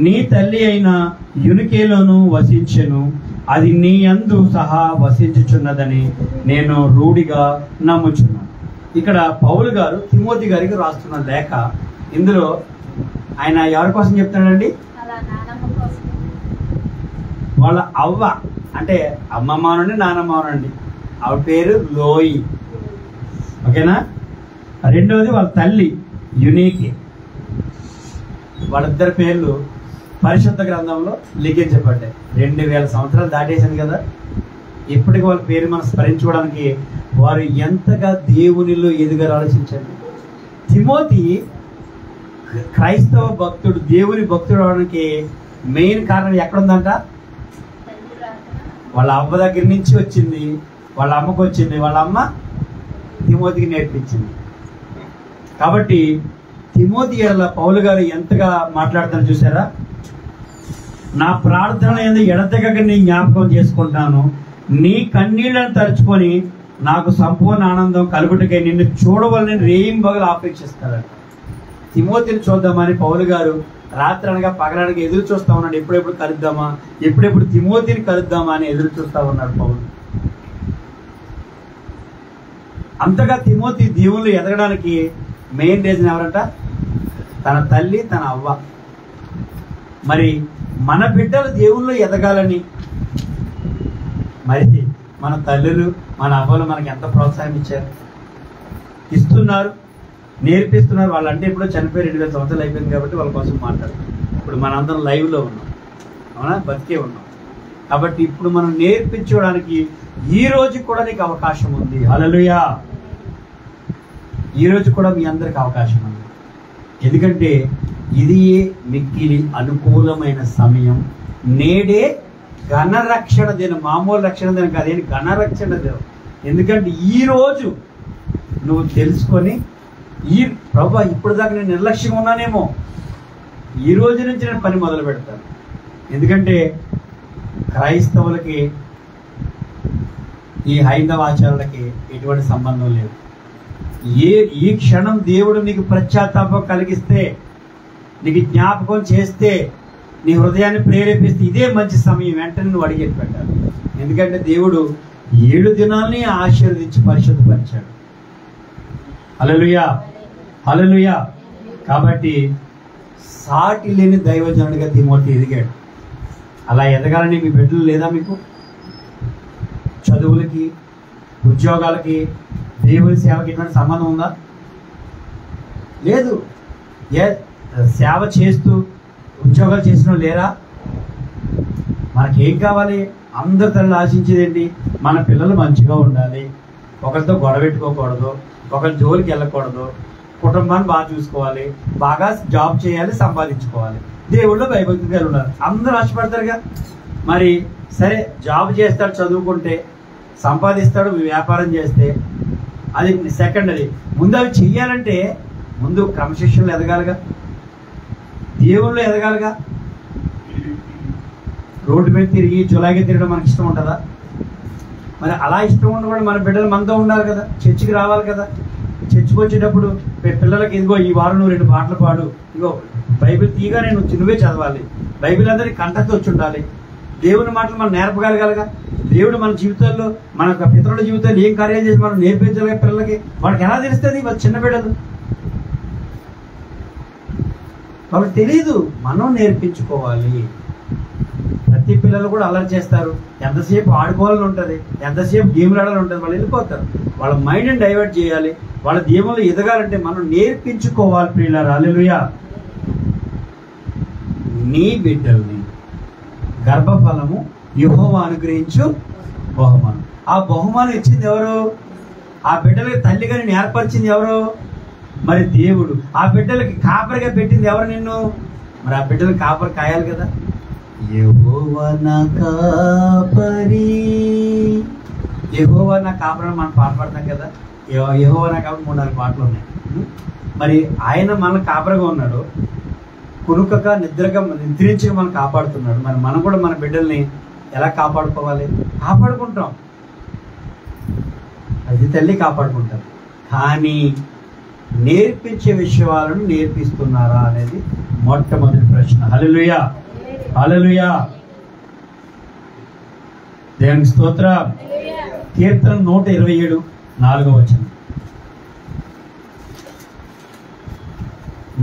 నీ తల్లి అయిన యునికేలోను వసించెను. అది నీ యందు సహా వసించుచున్నదని నేను రూఢిగా నమ్ముచున్నాను. ఇక్కడ పౌలు గారు తిమోతి గారికి రాస్తున్న లేఖ. ఇందులో ఆయన ఎవరి కోసం చెప్తున్నాడండి? వాళ్ళ అవ్వ అంటే అమ్మమ్మ నుండి నానమ్మ నుండి ఆవిడ పేరు లోయి, ఓకేనా. రెండవది వాళ్ళ తల్లి యునీకి. వాళ్ళిద్దరి పేర్లు పరిశుద్ధ గ్రంథంలో లిఖించబడ్డాయి. 2000 సంవత్సరాలు దాటేశాను కదా. ఇప్పటికి వాళ్ళ పేరు మనం స్మరించుకోవడానికి వారు ఎంతగా దేవునిలో ఎదుగారు ఆలోచించండి. తిమోతి క్రైస్తవ భక్తుడు, దేవుని భక్తుడు అవడానికి మెయిన్ కారణం ఎక్కడుందంట? వాళ్ళ అవ్వ దగ్గర నుంచి వచ్చింది, వాళ్ళ అమ్మకు వచ్చింది, వాళ్ళ అమ్మ తిమోతికి నేర్పించింది. కాబట్టి తిమోతి ఎడల పౌలు గారు ఎంతగా మాట్లాడుతారు చూసారా? నా ప్రార్థన యందు ఎడతెగక నీ జ్ఞాపకం చేసుకుంటాను. నీ కన్నీళ్లను తలుచుకొని నాకు సంపూర్ణ ఆనందం కలుగుటకై నిన్ను చూడవలని రేయింబగలు ఆపేక్షిస్తారట. తిమోతిని చూద్దామని పౌలు గారు రాత్రి అనగా పగలనగా ఎదురు చూస్తా ఉన్నాడు. ఎప్పుడెప్పుడు కలుద్దామా, ఎప్పుడెప్పుడు తిమోతిని కలుద్దామా అని ఎదురు చూస్తా ఉన్నాడు పౌలు. అంతగా తిమోతి దేవుళ్ళు ఎదగడానికి మెయిన్ రీజన్ ఎవరంట? తన తల్లి, తన అవ్వ. మరి మన బిడ్డలు దేవుళ్ళు ఎదగాలని మరి మన తల్లులు, మన అవ్వలు మనకి ఎంత ప్రోత్సాహం ఇచ్చారు, ఇస్తున్నారు, నేర్పిస్తున్నారు. వాళ్ళంటే ఇప్పుడు చనిపోయి 2000 సంవత్సరాలు అయిపోయింది కాబట్టి వాళ్ళ కోసం మాట్లాడుతున్నాం. ఇప్పుడు మనందరం లైవ్లో ఉన్నాం, అవునా, బతికే ఉన్నాం. కాబట్టి ఇప్పుడు మనం నేర్పించుకోవడానికి ఈ రోజు కూడా నీకు అవకాశం ఉంది. హల్లెలూయా. ఈ రోజు కూడా మీ అందరికి అవకాశం ఉంది. ఎందుకంటే ఇది మిక్కిలి అనుకూలమైన సమయం. నేడే ఘనరక్షణ దినం. మామూలు రక్షణ దినం కాదు, ఏంటి ఘనరక్షణ దినం. ఎందుకంటే ఈ రోజు నువ్వు తెలుసుకొని ఈ ప్రభు ఇప్పుడు దాకా నేను నిర్లక్ష్యంగా ఉన్నానేమో, ఈ రోజు నుంచి నేను పని మొదలు పెడతాను. ఎందుకంటే క్రైస్తవులకి ఈ హైందవ ఆచారాలకి ఎటువంటి సంబంధం లేదు. ఈ క్షణం దేవుడు నీకు పశ్చాత్తాపం కలిగిస్తే, నీకు జ్ఞాపకం చేస్తే, నీ హృదయాన్ని ప్రేరేపిస్తే ఇదే మంచి సమయం. వెంటనే నువ్వు అడిగేది పెట్టాలి. ఎందుకంటే దేవుడు 7 దినాల్ని ఆశీర్వదించి పరిశుద్ధపరిచాడు. హల్లెలూయా, హల్లెలూయా. కాబట్టి సాటి లేని దైవజనుడిగా తిమోతి ఎదిగాడు. అలా ఎదగాలని మీ బిడ్డలు లేదా? మీకు చదువులకి, ఉద్యోగాలకి, దేవుని సేవకి ఎటువంటి సంబంధం ఉందా? లేదు. సేవ చేస్తూ ఉద్యోగాలు చేసిన లేరా? మనకేం కావాలి? అందరి తల్లి ఆశించేది ఏంటి? మన పిల్లలు మంచిగా ఉండాలి, ఒకరితో గొడవ పెట్టుకోకూడదు, ఒకరి జోలికి వెళ్ళకూడదు, కుటుంబాన్ని బాగా చూసుకోవాలి, బాగా జాబ్ చేయాలి, సంపాదించుకోవాలి, దేవుళ్ళు భయభక్తిగా ఉండాలి. అందరూ ఆశపడతారుగా. మరి సరే, జాబ్ చేస్తాడు, చదువుకుంటే సంపాదిస్తాడు, వ్యాపారం చేస్తే అది సెకండరీ. ముందు అవి చెయ్యాలంటే ముందు క్రమశిక్షణలు ఎదగాలిగా, దేవుళ్ళు ఎదగాలిగా. రోడ్డు మీద తిరిగి జులాగి తిరగడం మనకి ఇష్టం ఉంటుందా? మరి అలా ఇష్టం ఉండకుండా మన బిడ్డలు మనతో ఉండాలి కదా, చర్చికి రావాలి కదా. చర్చికి వచ్చేటప్పుడు పిల్లలకి ఇదిగో ఈ వారం నువ్వు 2 పాటలు పాడు, ఇదిగో బైబిల్ తీయగానే నువ్వే చదవాలి, బైబిల్ అందరికీ కంఠతో వచ్చి ఉండాలి, దేవుని మాటలు మనం నేర్పగలగాలిగా. దేవుడు మన జీవితాల్లో, మన పితరుల జీవితాల్లో ఏం కార్యాలు చేసి మనం నేర్పించాలిగా పిల్లలకి. వాళ్ళకి ఎలా తెలుస్తుంది? వాళ్ళ చిన్న బిడ్డలు, వాళ్ళకి తెలియదు, మనం నేర్పించుకోవాలి. ప్రతి పిల్లలు కూడా అల్లరి చేస్తారు, ఎంతసేపు ఆడుకోవాలని ఉంటుంది, ఎంతసేపు గేమ్లు ఆడాలని ఉంటుంది, వాళ్ళు వెళ్ళిపోతారు. వాళ్ళ మైండ్ని డైవర్ట్ చేయాలి. వాళ్ళ దేవుళ్ళు ఎదగాలంటే మనం నేర్పించుకోవాలి ప్రియులారా. హల్లెలూయా. నీ బిడ్డల్ని గర్భఫలము యెహోవా అనుగ్రహించు బహుమానం. ఆ బహుమానం ఇచ్చింది ఎవరు? ఆ బిడ్డలకి తల్లిగా నేను ఏర్పరిచింది ఎవరు? మరి దేవుడు. ఆ బిడ్డలకి కాపరిగా పెట్టింది ఎవరు నిన్ను? మరి ఆ బిడ్డలకి కాపరి కాయాలి కదా. యెహోవా నా కాపరి, యెహోవా నా కాపరి అని మనం పాట పాడతాం కదా. యెహోవా నా కాపరి 3-4 పాటలు ఉన్నాయి. మరి ఆయన మనల్ని కాపరిగా ఉన్నాడు, కునుకక నిద్రించక మనం కాపాడుతున్నాడు. మరి మనం కూడా మన బిడ్డల్ని ఎలా కాపాడుకోవాలి? కాపాడుకుంటాం, అది తల్లి కాపాడుకుంటారు. కానీ నేర్పించే విషయాలను నేర్పిస్తున్నారా అనేది మొట్టమొదటి ప్రశ్న. హల్లెలూయా, హల్లెలూయా, దేవునికి స్తోత్రం. కీర్తన 127 4వ వచనం.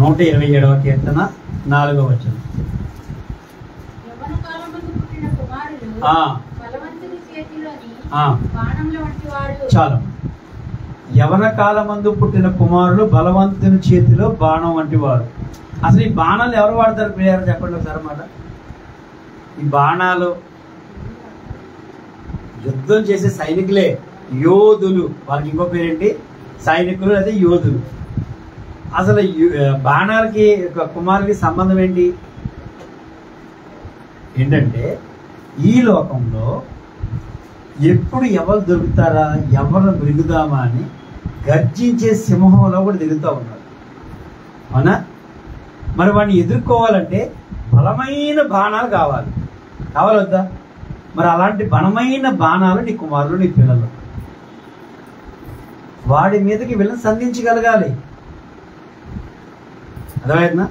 127వ కీర్తన 4వ వచనం. చాలా యవన కాలమందు పుట్టిన కుమారులు బలవంతుని చేతిలో బాణం వంటి వారు. అసలు ఈ బాణాలు ఎవరు వాడతారు ప్రియారు? చెప్పండి ఒకసారి అన్నమాట. ఈ బాణాలు యుద్ధం చేసే సైనికులే, యోధులు. వాళ్ళకి ఇంకో పేరేంటి? సైనికులు, అదే యోధులు. అసలు బాణాలకి కుమారులకి సంబంధం ఏంటి? ఏంటంటే ఈ లోకంలో ఎప్పుడు ఎవరు దొరుకుతారా, ఎవరు మృగుదామా అని గర్జించే సింహంలో కూడా తిరుగుతూ ఉన్నారు. అవునా? మరి వాడిని ఎదుర్కోవాలంటే బలమైన బాణాలు కావాలి, కావాలొద్దా? మరి అలాంటి బలమైన బాణాలు నీ కుమారులు, నీ పిల్లలు. వాడి మీదకి వీళ్ళని సంధించగలగాలి. అర్థమైందా?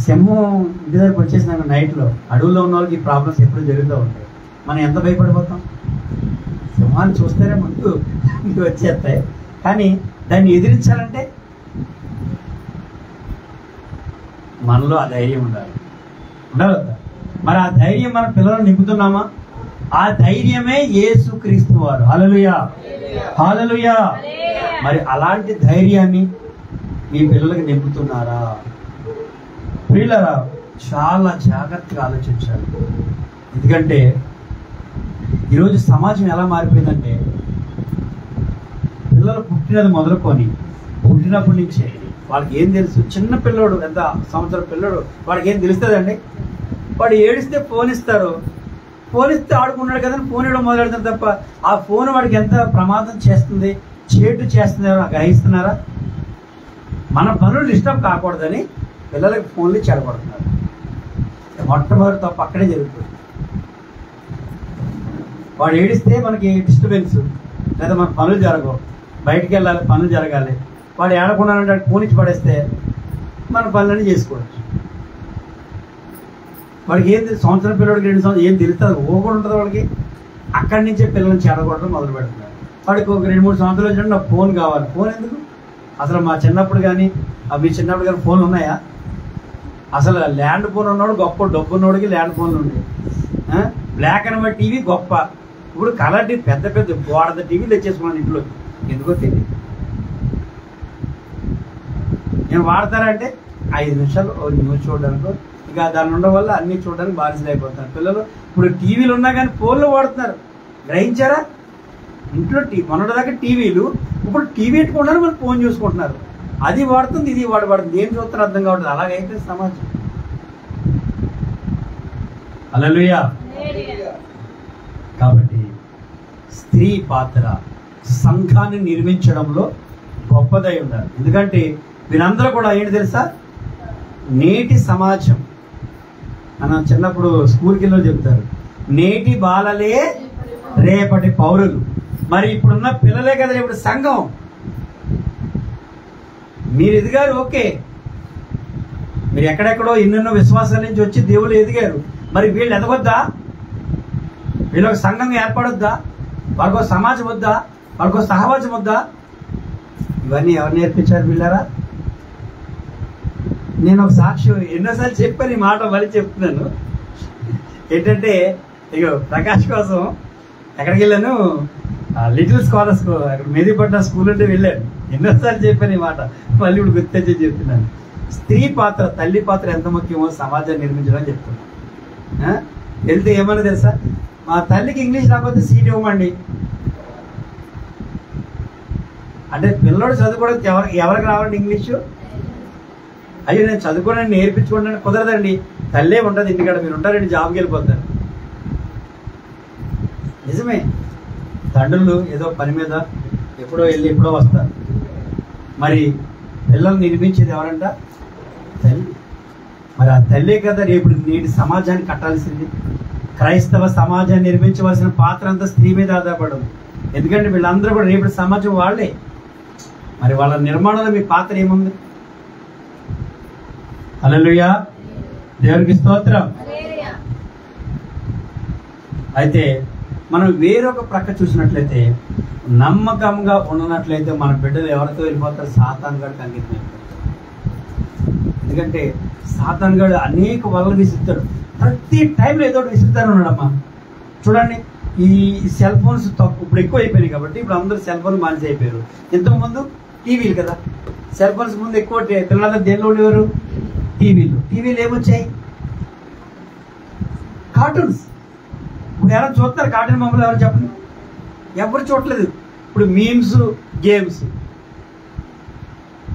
సింహం ఇంటి దగ్గరకు వచ్చేసినాక నైట్లో అడవుల్లో ఉన్న వాళ్ళకి ఈ ప్రాబ్లమ్స్ ఎప్పుడు జరుగుతూ ఉంటాయి. మనం ఎంత భయపడిపోతాం? సింహాన్ని చూస్తేనే ముందు వచ్చేస్తాయి. కానీ దాన్ని ఎదిరించాలంటే మనలో ఆ ధైర్యం ఉండాలి, ఉండాలొద్దా? మరి ఆ ధైర్యం మన పిల్లలను నింపుతున్నామా? ఆ ధైర్యమే యేసుక్రీస్తు వారు. హల్లెలూయా, హల్లెలూయా. మరి అలాంటి ధైర్యాన్ని మీ పిల్లలకి నింపుతున్నారా? పిల్లరా చాలా జాగ్రత్తగా ఆలోచించాలి. ఎందుకంటే ఈరోజు సమాజం ఎలా మారిపోయిందంటే పిల్లలు పుట్టినది మొదలుకొని పుట్టినప్పటి నుంచే వాళ్ళకి ఏం తెలుసు? చిన్న పిల్లోడు, ఎంత సంవత్సరం పిల్లోడు, వాడికి ఏం తెలుస్తుందండి? వాడు ఏడిస్తే ఫోన్ ఇస్తారు, ఫోన్ ఇస్తే ఆడుకున్నాడు కదా అని ఫోన్ ఇవ్వడం మొదలెడతారు తప్ప ఆ ఫోన్ వాడికి ఎంత ప్రమాదం చేస్తుంది, చేటు చేస్తుంది గ్రహిస్తున్నారా? మన పనులు డిస్టర్బ్ కాకూడదని పిల్లలకి ఫోన్లు చెడగొడుతున్నారు. మొట్టమొదటి తప్ప అక్కడే జరుగుతుంది. వాడు ఏడిస్తే మనకి డిస్టర్బెన్స్, లేదా మన పనులు జరగవు, బయటికి వెళ్ళాలి, పనులు జరగాలి. వాడు ఏడకుండా ఫోన్ ఇచ్చి పడేస్తే మన పనులన్నీ చేసుకోవచ్చు. వాడికి ఏం సంవత్సరం పిల్లడికి 2 సంవత్సరం ఏం తెలుస్తుంది? కూడా ఉంటుంది వాడికి. అక్కడి నుంచే పిల్లల్ని చెడగొట్టడం మొదలు పెడుతున్నారు. వాడికి ఒక 2-3 సంవత్సరాలు వచ్చినట్టు నాకు ఫోన్ కావాలి. ఫోన్ ఎందుకు? అసలు మా చిన్నప్పుడు కానీ మీ చిన్నప్పుడు కానీ ఫోన్లు ఉన్నాయా? అసలు ల్యాండ్ ఫోన్ ఉన్నాడు గొప్ప, డబ్బు ఉన్నోడికి ల్యాండ్ ఫోన్లు ఉండేవి. బ్లాక్ అండ్ వైట్ టీవీ గొప్ప. ఇప్పుడు కలర్ టీవీ, పెద్ద పెద్ద గోడద టీవీలు తెచ్చేసుకున్నాను ఇంట్లో. ఎందుకో తెలియదు. నేను వాడతారంటే 5 నిమిషాలు న్యూస్ చూడడానికి, ఇక దాని ఉండడం వల్ల అన్ని చూడడానికి బానిసలు అయిపోతున్నారు పిల్లలు. ఇప్పుడు టీవీలు ఉన్నా కానీ ఫోన్లు వాడుతున్నారు. గ్రహించారా? ఇంట్లో మొన్నటిదాకా టీవీలు, ఇప్పుడు టీవీ పెట్టుకుంటున్నారు, మనం ఫోన్ చూసుకుంటున్నారు. అది వాడుతుంది, ఇది వాడుతుంది. ఏం చూస్తున్నారు అర్థం కావట్లేదు. అలాగైతే సమాజం. హల్లెలూయా. కాబట్టి స్త్రీ పాత్ర సంఘాన్ని నిర్మించడంలో గొప్పదై ఉండాలి. ఎందుకంటే వీరందరూ కూడా ఏంటి తెలుసా? నేటి సమాజం. మనం చిన్నప్పుడు స్కూల్కి వెళ్ళి చెప్తారు, నేటి బాలలే రేపటి పౌరులు. మరి ఇప్పుడున్న పిల్లలే కదా ఇప్పుడు సంఘం. మీరు ఎదిగారు, ఓకే. మీరు ఎక్కడెక్కడో ఎన్నెన్నో విశ్వాసాల నుంచి వచ్చి దేవుళ్ళు ఎదిగారు. మరి వీళ్ళు ఎదగొద్దా? వీళ్ళొక సంఘంగా ఏర్పడొద్దా? వాళ్ళకో సమాజం వద్దా? వాళ్ళకో సహవాసం వద్దా? ఇవన్నీ ఎవరు నేర్పించారు పిల్లరా? నేను ఒక సాక్ష్యం ఎన్నోసార్లు చెప్పాను, ఈ మాట మళ్ళీ చెప్తున్నాను. ఏంటంటే ఇక ప్రకాష్ కోసం ఎక్కడికి వెళ్ళాను, లిటిల్ స్కాలర్స్ అక్కడ మెదిపట్నం స్కూల్ అంటే వెళ్ళాను. ఎన్నోసార్లు చెప్పాను ఈ మాట, మళ్ళీ ఇప్పుడు గుర్తొచ్చి చెప్తున్నాను. స్త్రీ పాత్ర, తల్లి పాత్ర ఎంత ముఖ్యమో సమాజాన్ని నిర్మించడం చెప్తున్నా. వెళ్తే ఏమన్నా తెలుసా, మా తల్లికి ఇంగ్లీష్ రాకపోతే సీట్ ఇవ్వమండి అంటే పిల్లడు చదువుకోవడానికి ఎవరికి రావాలండి ఇంగ్లీషు? అయ్యో నేను చదువుకోవడానికి నేర్పించుకోవడానికి కుదరదండి, తల్లే ఉంటుంది ఇంటికాడ, మీరు ఉంటారండి జాబ్కి వెళ్ళిపోతారు. నిజమే, తండ్రులు ఏదో పని మీద ఎప్పుడో వెళ్ళి ఎప్పుడో వస్తారు. మరి పిల్లల్ని నిర్మించేది ఎవరంట? తల్లి. మరి ఆ తల్లే కదా రేపు నేటి సమాజాన్ని కట్టాల్సింది. క్రైస్తవ సమాజాన్ని నిర్మించవలసిన పాత్ర అంతా స్త్రీ మీద ఆధారపడదు. ఎందుకంటే వీళ్ళందరూ కూడా రేపు సమాజం వాళ్ళే. మరి వాళ్ళ నిర్మాణంలో మీ పాత్ర ఏముంది? హల్లెలూయా, దేవునికి స్తోత్రం. అయితే మనం వేరొక ప్రక్క చూసినట్లయితే, నమ్మకంగా ఉన్నట్లయితే మన బిడ్డలు ఎవరితో వెళ్ళిపోతారు? సాతాను గాడికి అంకితం అయిపోతారు. ఎందుకంటే సాతాను గాడు అనేక వలలు విసురుతాడు, ప్రతి టైంలో ఏదో ఒకటి విసురుతాను ఉన్నాడమ్మా. చూడండి, ఈ సెల్ ఫోన్స్ ఇప్పుడు ఎక్కువ అయిపోయినాయి కాబట్టి ఇప్పుడు అందరూ సెల్ ఫోన్ మానేసి అయిపోయారు. ఇంతకుముందు టీవీలు కదా, సెల్ ఫోన్స్ ముందు ఎక్కువ పిల్లలందరూ దేనిలో ఉండేవారు? టీవీలు ఏమొచ్చాయి? కార్టూన్స్. ఇప్పుడు ఎవరు చూస్తారు కార్టూన్ బొమ్మలు? ఎవరు చెప్పండి, ఎవరు చూడలేదు. ఇప్పుడు మీమ్స్, గేమ్స్.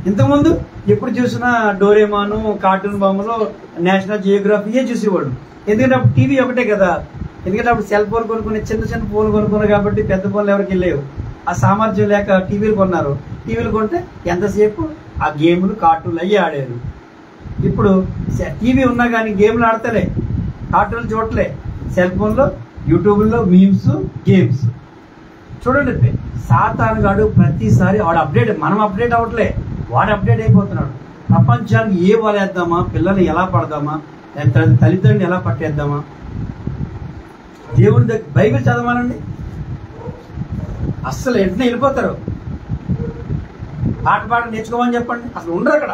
ఇంతకుముందు ఎప్పుడు చూసినా డోరేమాను, కార్టూన్ బొమ్మలు, నేషనల్ జియోగ్రఫీయే చూసేవాడు. ఎందుకంటే అప్పుడు టీవీ ఒకటే కదా. ఎందుకంటే అప్పుడు సెల్ ఫోన్ కొనుక్కుని చిన్న ఫోన్ కొనుక్కున్నారు కాబట్టి పెద్ద ఫోన్లు ఎవరికి వెళ్ళేవు. ఆ సామర్థ్యం లేక టీవీలు కొన్నారు. టీవీలు కొంటే ఎంతసేపు ఆ గేములు, కార్టూన్లు అయ్యి ఆడారు. ఇప్పుడు టీవీ ఉన్నా కానీ గేమ్లు ఆడతలే, కార్టూన్లు చూడలే. సెల్ ఫోన్లో, యూట్యూబ్లో మీమ్స్, గేమ్స్. చూడండి, సాతాను గాడు ప్రతిసారి వాడు అప్డేట్, మనం అప్డేట్ అవ్వట్లే, వాడు అప్డేట్ అయిపోతున్నాడు. ప్రపంచానికి ఏ వలేద్దామా, పిల్లల్ని ఎలా పడదామా, తల్లిదండ్రులు ఎలా పట్టేద్దామా. దేవుని దగ్గర బైబిల్ చదవాలండి, అస్సలు వెంటనే వెళ్ళిపోతారు. పాట నేర్చుకోమని చెప్పండి, అసలు ఉండరు అక్కడ.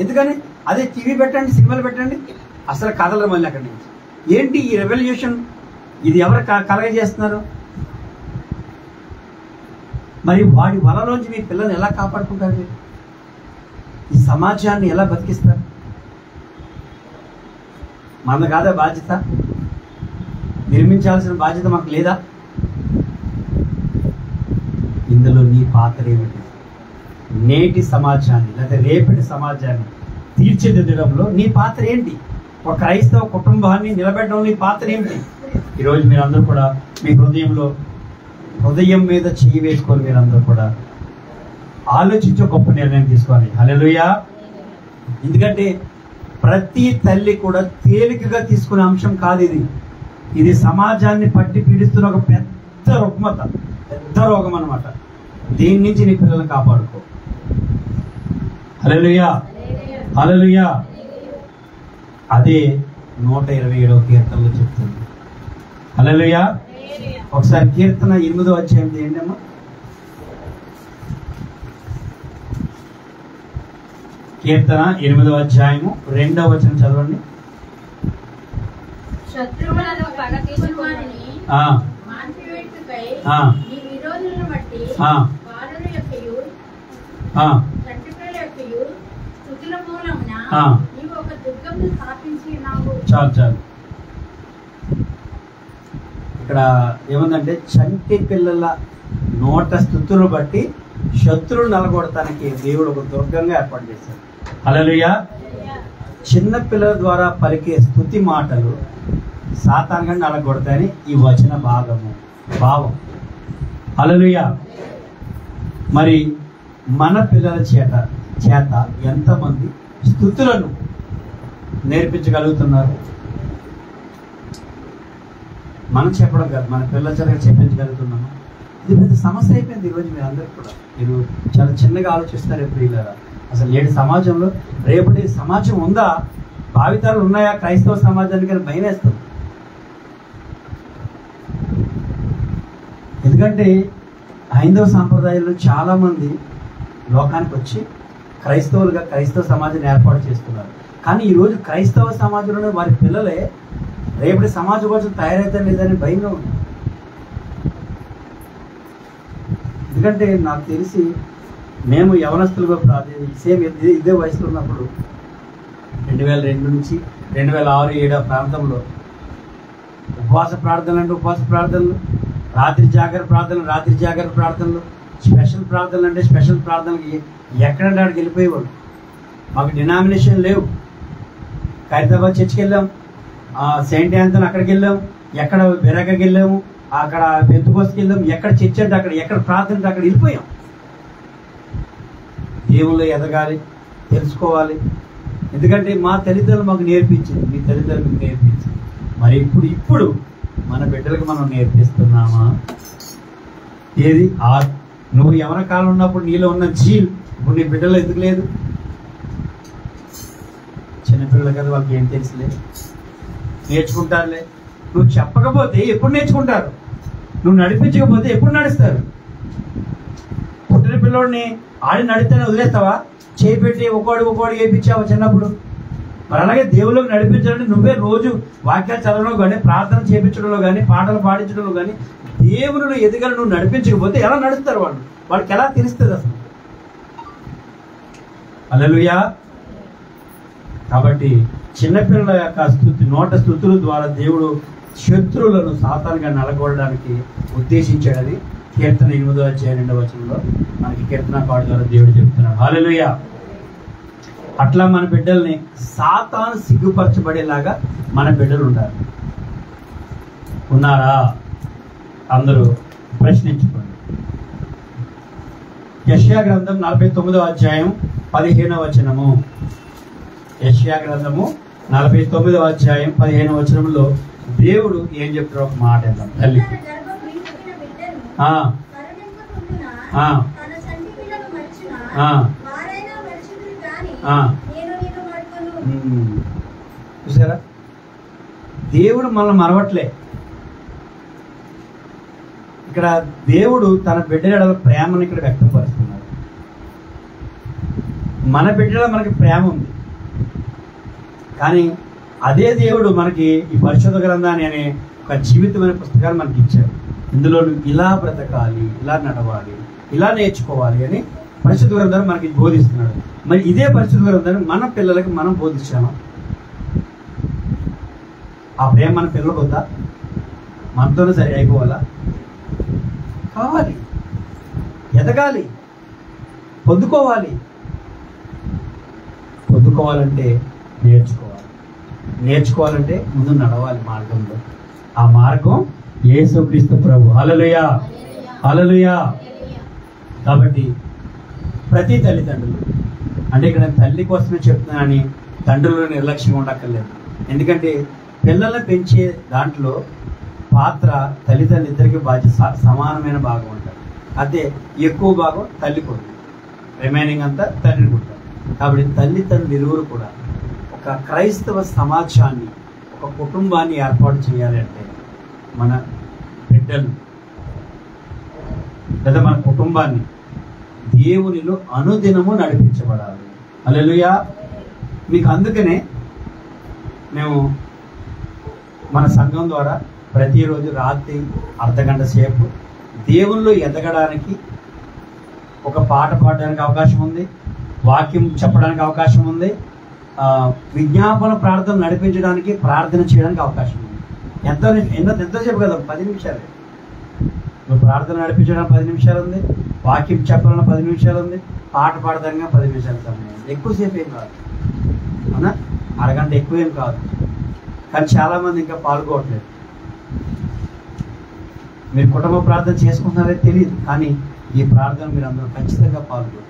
ఎందుకని? అదే టీవీ పెట్టండి, సినిమాలు పెట్టండి, అసలు కథలు మళ్ళీ అక్కడి నుంచి. ఏంటి ఈ రెవల్యూషన్? ఇది ఎవరు కలగజేస్తున్నారు? మరి వాడి వలలోంచి మీ పిల్లల్ని ఎలా కాపాడుకుంటారు? ఈ సమాజాన్ని ఎలా బతికిస్తారు? మన కాదా బాధ్యత? నిర్మించాల్సిన బాధ్యత మాకు లేదా? ఇందులో నీ పాత్ర ఏమిటి? నేటి సమాజాన్ని లేదా రేపటి సమాజాన్ని తీర్చిదిద్దడంలో నీ పాత్ర ఏంటి? ఒక క్రైస్తవ కుటుంబాన్ని నిలబెట్టడంలో నీ పాత్ర ఏమిటి? ఈరోజు మీరందరూ కూడా మీ హృదయం మీద చెయ్యి వేసుకొని మీరందరూ కూడా ఆలోచించి గొప్ప నిర్ణయం తీసుకోవాలి. హల్లెలూయా. ఎందుకంటే ప్రతి తల్లి కూడా తేలికగా తీసుకునే అంశం కాదు ఇది. ఇది సమాజాన్ని పట్టి పీడిస్తున్న ఒక పెద్ద రుగ్మత, పెద్ద రోగం అన్నమాట. దీని నుంచి నీ పిల్లల్ని కాపాడుకో. హల్లెలూయా, హల్లెలూయా. అదే 127వ కీర్తనలో చెప్తుంది. హల్లెలూయా. ఒకసారి కీర్తన 8వ అధ్యాయం చేయండి అమ్మా. కీర్తన 8వ అధ్యాయము 2వ వచనం చదవండి. శత్రువులను పగ తీసుకొనిని మాన్పివేయుటకై నీ విరోధులను బట్టి బాలుల యొక్కయు చంటిపిల్లల యొక్కయు స్తుతుల మూలమున నీవు ఒక దుర్గమును స్థాపించి ఉన్నావు. చాలు. ఇక్కడ ఏముందంటే, చంటి పిల్లల నోట స్తుతులు బట్టి శత్రువులు నలగొడటానికి దేవుడు ఒక దుర్గంగా ఏర్పాటు చేశాడు. హల్లెలూయా. చిన్న పిల్లల ద్వారా పలికే స్తుతి మాటలు సాతానుగా నలగొడతాయని ఈ వచన భావం. హల్లెలూయా. మరి మన పిల్లల చేత ఎంతమంది స్తుతులను నేర్పించగలుగుతున్నారు? మనం చెప్పడం కాదు, మన పిల్లల చేత చెప్పించగలుగుతున్నాము. ఇది పెద్ద సమస్య అయిపోయింది ఈరోజు. మీరు అందరూ కూడా మీరు చాలా చిన్నగా ఆలోచిస్తారు. ఎప్పుడు ఇలా అసలు నేటి సమాజంలో రేపటి సమాజం ఉందా? భావితాలు ఉన్నాయా? క్రైస్తవ సమాజానికి అని భయం వేస్తుంది. ఎందుకంటే హైందవ సాంప్రదాయాల్లో చాలా మంది లోకానికి వచ్చి క్రైస్తవ సమాజాన్ని ఏర్పాటు చేస్తున్నారు. కానీ ఈరోజు క్రైస్తవ సమాజంలో వారి పిల్లలే రేపటి సమాజం కోసం తయారైతే లేదని భయంగా ఉంది. ఎందుకంటే నాకు తెలిసి మేము యవనస్తులుగా సేమ్ ఇదే వయసులో ఉన్నప్పుడు 2002 నుంచి 2006-7 ప్రాంతంలో ఉపవాస ప్రార్థనలు, రాత్రి జాగర ప్రార్థనలు, స్పెషల్ ప్రార్థనలు ఎక్కడంటే అక్కడికి వెళ్ళిపోయేవాడు. మాకు డినామినేషన్ లేవు. ఖైరతాబాద్ చర్చికి వెళ్ళాం, సెయింట్ యాంథనీ అక్కడికి వెళ్ళాం, ఎక్కడ బెరకకి వెళ్ళాము, అక్కడ పెంతుకోస్కి వెళ్ళాం, ఎక్కడ చర్చ్ అంటే అక్కడ, ఎక్కడ ప్రార్థన అంటే అక్కడ వెళ్ళిపోయాం. దేవుళ్ళు ఎదగాలి, తెలుసుకోవాలి. ఎందుకంటే మా తల్లిదండ్రులు మాకు నేర్పించింది, మీ తల్లిదండ్రులు మీకు నేర్పించింది. మరి ఇప్పుడు మన బిడ్డలకు మనం నేర్పిస్తున్నామా? ఏది నువ్వు యవన కాలం ఉన్నప్పుడు నీలో ఉన్న జీల్ ఇప్పుడు నీ బిడ్డలో ఎందుకు లేదు? చిన్నపిల్లలు కదా, వాళ్ళకి ఏం తెలుసులే, నేర్చుకుంటారులే. నువ్వు చెప్పకపోతే ఎప్పుడు నేర్చుకుంటారు? నువ్వు నడిపించకపోతే ఎప్పుడు నడుస్తారు? పుట్టిన పిల్లోడిని ఆడి నడితేనే వదిలేస్తావా? చేపెట్టి ఒకటి వేయించావు చిన్నప్పుడు. మరి అలాగే దేవుళ్ళకి నడిపించాలంటే నువ్వే రోజు వాక్యాలు చదవడంలో కానీ, ప్రార్థన చేయించడంలో కానీ, పాటలు పాడించడంలో కానీ దేవుని ఎదుగలు నువ్వు నడిపించకపోతే ఎలా నడుస్తారు? వాళ్ళకి ఎలా తెలుస్తుంది అసలు? హల్లెలూయా. కాబట్టి చిన్నపిల్లల యొక్క నోట స్తుతుల ద్వారా దేవుడు శత్రువులను సాతానుగా నలగొట్టడానికి ఉద్దేశించాడని కీర్తన 8:2 మనకి కీర్తనకారుడు ద్వారా దేవుడు చెప్తున్నాడు. హల్లెలూయా. అట్లా మన బిడ్డల్ని సాతాను సిగ్గుపరచబడేలాగా మన బిడ్డలు ఉండాలి. ఉన్నారా? అందరూ ప్రశ్నించుకోండి. యెషయా గ్రంథం 49:15 యెషయా గ్రంథము 49:15 దేవుడు ఏం చెప్తారో ఒక మాట వెళ్దాం. తల్లికి చూసారా, దేవుడు మనల్ని మరవట్లే. ఇక్కడ దేవుడు తన బిడ్డల ప్రేమను ఇక్కడ వ్యక్తపరుస్తున్నాడు. మన బిడ్డల మనకి ప్రేమ ఉంది, కానీ అదే దేవుడు మనకి ఈ పరిశుద్ధ గ్రంథాన్ని అనే ఒక జీవితమైన పుస్తకాన్ని మనకి ఇచ్చాడు. ఇందులో నువ్వు ఇలా బ్రతకాలి, ఇలా నడవాలి, ఇలా నేర్చుకోవాలి అని పరిశుద్ధ గ్రంథాన్ని మనకి బోధిస్తున్నాడు. మరి ఇదే పరిశుద్ధ గ్రంథాన్ని మన పిల్లలకి మనం బోధించామా? ఆ ప్రేమ మన పిల్లలకు వద్దా? మనతోనే సరి అయిపోవాలా? కావాలి, ఎదగాలి, పొద్దుకోవాలంటే నేర్చుకోవాలంటే ముందు నడవాలి మార్గంలో. ఆ మార్గం యేసుక్రీస్తు ప్రభు. హల్లెలూయా, హల్లెలూయా. కాబట్టి ప్రతి తల్లిదండ్రులు, అంటే ఇక్కడ తల్లి కోసమే చెప్తున్నానని తండ్రులు నిర్లక్ష్యం ఉండక్కర్లేదు. ఎందుకంటే పిల్లల్ని పెంచే దాంట్లో పాత్ర తల్లిదండ్రులు ఇద్దరికి బాధ్యత సమానమైన భాగం ఉంటుంది. అదే ఎక్కువ భాగం తల్లికి ఉంటుంది, రిమైనింగ్ అంతా తండ్రికి ఉంటుంది. కాబట్టి తల్లిదండ్రులు ఇరువురు కూడా ఒక క్రైస్తవ సమాజాన్ని, ఒక కుటుంబాన్ని ఏర్పాటు చేయాలి అంటే మన బిడ్డలు లేదా మన కుటుంబాన్ని దేవునిలో అనుదినము నడిపించబడాలి. హల్లెలూయా. మీకు అందుకనే మేము మన సంఘం ద్వారా ప్రతిరోజు రాత్రి అర్ధగంట సేపు దేవునిలో ఎదగడానికి, ఒక పాట పాడడానికి అవకాశం ఉంది, వాక్యం చెప్పడానికి అవకాశం ఉంది, విజ్ఞాపన ప్రార్థన నడిపించడానికి, ప్రార్థన చేయడానికి అవకాశం ఉంది. ఎంతసేపు కదా? 10 నిమిషాలు. నువ్వు ప్రార్థన నడిపించడానికి 10 నిమిషాలు ఉంది, వాక్యం చెప్పాలన్న 10 నిమిషాలు ఉంది, పాట పాడడానికి 10 నిమిషాల సమయం ఉంది. ఎక్కువసేపు ఏం కాదు, అవునా? అరగంట ఎక్కువేం కాదు. కానీ చాలామంది ఇంకా పాల్గొనట్లేదు. మీరు కుటుంబ ప్రార్థన చేసుకుంటున్నారో తెలియదు, కానీ ఈ ప్రార్థన మీరు అందరూ ఖచ్చితంగా పాల్గొంటారు.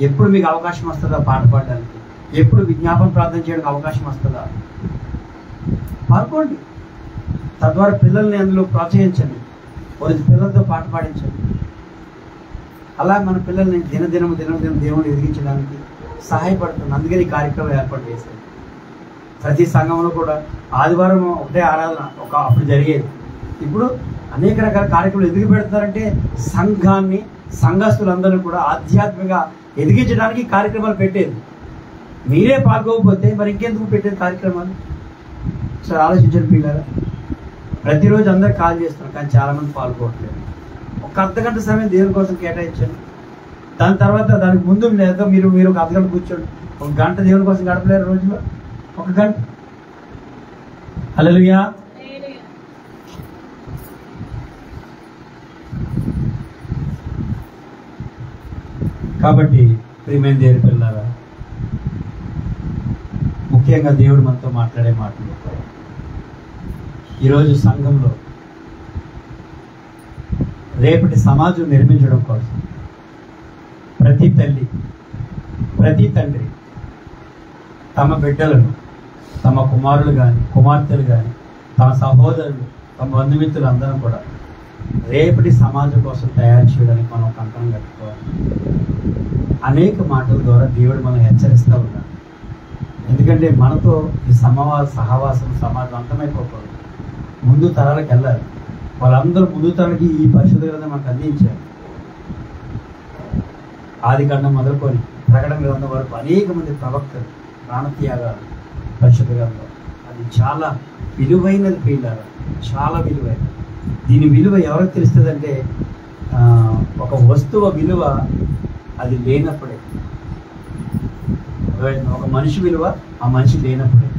ఎప్పుడు మీకు అవకాశం వస్తుందా పాట పాడడానికి? ఎప్పుడు విజ్ఞాపన ప్రార్థన చేయడానికి అవకాశం వస్తుందా? పాల్గొండి. తద్వారా పిల్లల్ని అందులో ప్రోత్సహించండి, పిల్లలతో పాట పాడించండి. అలా మన పిల్లల్ని దినదినం దేవుని ఎదిగించడానికి సహాయపడుతుంది. అందుకని ఈ కార్యక్రమం ఏర్పాటు చేశారు. ప్రతి సంఘంలో కూడా ఆదివారం ఒకటే ఆరాధన అప్పుడు జరిగేది. ఇప్పుడు అనేక రకాల కార్యక్రమాలు ఎదిగి పెడతారంటే సంఘాన్ని, సంఘస్థులందరూ కూడా ఆధ్యాత్మికంగా ఎదిగించడానికి కార్యక్రమాలు పెట్టేది. మీరే పాల్గొకపోతే మరి ఇంకెందుకు పెట్టేది కార్యక్రమాలు? సరే ఆలోచించండి పిల్లలు. ప్రతిరోజు అందరు కాల్ చేస్తున్నారు, కానీ చాలామంది పాల్గొనట్లేదు. ఒక అర్ధగంట సమయం దేవుని కోసం కేటాయించండి. దాని తర్వాత దానికి ముందు లేదా మీరు ఒక అర్ధగంట కూర్చోండి, ఒక గంట దేవుని కోసం గడపలేరు రోజులో? ఒక గంట. హల్లెలూయా. కాబట్టి ప్రియమైన దేవుని పిల్లలారా, ముఖ్యంగా దేవుడు మనతో మాట్లాడే మాటలు ఈరోజు సంఘంలో రేపటి సమాజం నిర్మించడం కోసం ప్రతి తల్లి, ప్రతి తండ్రి తమ బిడ్డలను, తమ కుమారులు కానీ కుమార్తెలు కానీ, తమ సహోదరులు, తమ బంధుమిత్రులు అందరం కూడా రేపటి సమాజం కోసం తయారు చేయడానికి మనం కంకణం కట్టుకోవాలి. అనేక మాటల ద్వారా దేవుడు మనం హెచ్చరిస్తూ ఉన్నాడు. ఎందుకంటే మనతో ఈ సహవాసం సమాజం అంతమైపోకూడదు. ముందు తరాలకు వెళ్ళాలి. వాళ్ళందరూ ముందు తరాలకి ఈ పరిశుద్ధ గ్రంథం మనకు అందించారు. ఆది కాండం మొదలుకొని ప్రకటన గ్రంథం వరకు అనేక మంది ప్రవక్తలు ప్రాణత్యాగాలు పరిశుద్ధ గ్రంథం. అది చాలా విలువైనది ప్రియులారా, చాలా విలువైనది. దీని విలువ ఎవరికి తెలుస్తుందంటే ఒక వస్తువు విలువ అది లేనప్పుడే, ఒక మనిషి విలువ ఆ మనిషి లేనప్పుడే.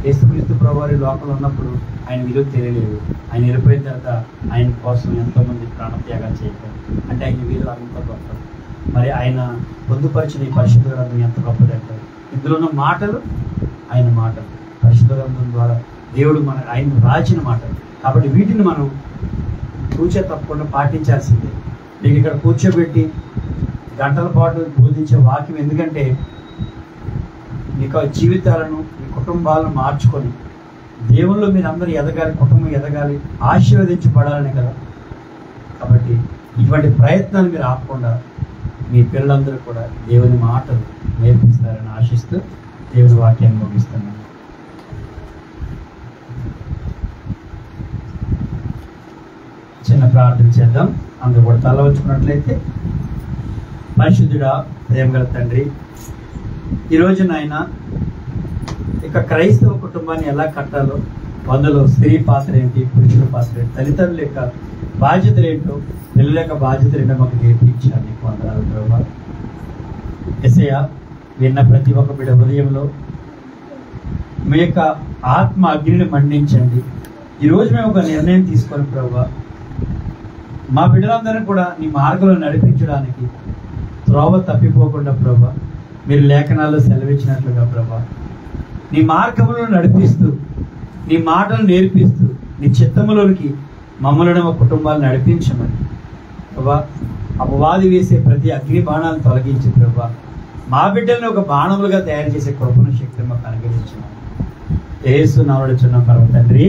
యేసుక్రీస్తు ప్రభువారి లోకంలో ఉన్నప్పుడు ఆయన విలువ తెలియలేదు. ఆయన వెళ్ళిపోయిన తర్వాత ఆయన కోసం ఎంతోమంది ప్రాణత్యాగాలు చేయగలరు. అంటే ఆయన విలువ అంత గొప్పది. మరి ఆయన పొందుపరిచిన ఈ పరిశుద్ధ గ్రంథం ఎంత గొప్పదంటారు. ఇందులో ఉన్న మాటలు ఆయన మాటలు, పరిశుద్ధ గ్రంథం ద్వారా దేవుడు ఆయన రాసిన మాటలు. కాబట్టి వీటిని మనం కూర్చో తప్పకుండా పాటించాల్సిందే. మీకు ఇక్కడ కూర్చోబెట్టి గంటల పాటు బోధించే వాక్యం ఎందుకంటే మీకు జీవితాలను, మీ కుటుంబాలను మార్చుకొని దేవుళ్ళు మీరందరూ ఎదగాలి, కుటుంబం ఎదగాలి, ఆశీర్వదించబడాలని కదా. కాబట్టి ఇటువంటి ప్రయత్నాలు మీరు ఆపకుండా మీ పిల్లలందరూ కూడా దేవుని మాటలు నేర్పిస్తారని ఆశిస్తూ దేవుని వాక్యాన్ని ముగిస్తున్నాను. చిన్న ప్రార్థన చేద్దాం. అందరూ కూడా తల వచ్చుకున్నట్లయితే. పరిశుద్ధుడా, ప్రేమగల తండ్రి, ఈరోజు నాయన ఇక క్రైస్తవ కుటుంబాన్ని ఎలా కట్టాలో, అందులో స్త్రీ పాత్ర ఏంటి, పురుషుల పాత్ర ఏంటి, తల్లిదండ్రుల యొక్క బాధ్యతలు ఏంటో, పిల్లల యొక్క బాధ్యతలు ఏంటో మాకు నేర్పించారు. నీకు వందనాలు ప్రభువా. యేసయ్యా, విన్న ప్రతి ఒక్క బిడ్డ హృదయంలో మీ యొక్క ఆత్మ అగ్నిని మండించండి. ఈరోజు మేము ఒక నిర్ణయం తీసుకొని ప్రభువా, మా బిడ్డలందరూ కూడా నీ మార్గంలో నడిపించడానికి త్రోవ తప్పిపోకుండా ప్రభా, మీరు లేఖనాల్లో సెలవిచ్చినట్లుగా ప్రభా, నీ మార్గంలో నడిపిస్తూ, నీ మాటలు నేర్పిస్తూ, నీ చిత్తములోనికి మమ్మల్ని మా కుటుంబాలు నడిపించమని ప్రభా, అపవాది వేసే ప్రతి అగ్ని బాణాలను తొలగించి ప్రభా, మా బిడ్డల్ని ఒక బాణములుగా తయారు చేసే కృపను శక్తిని మాకు అనుగ్రహించమని యేసు నామములో చున్న పరమ తండ్రి.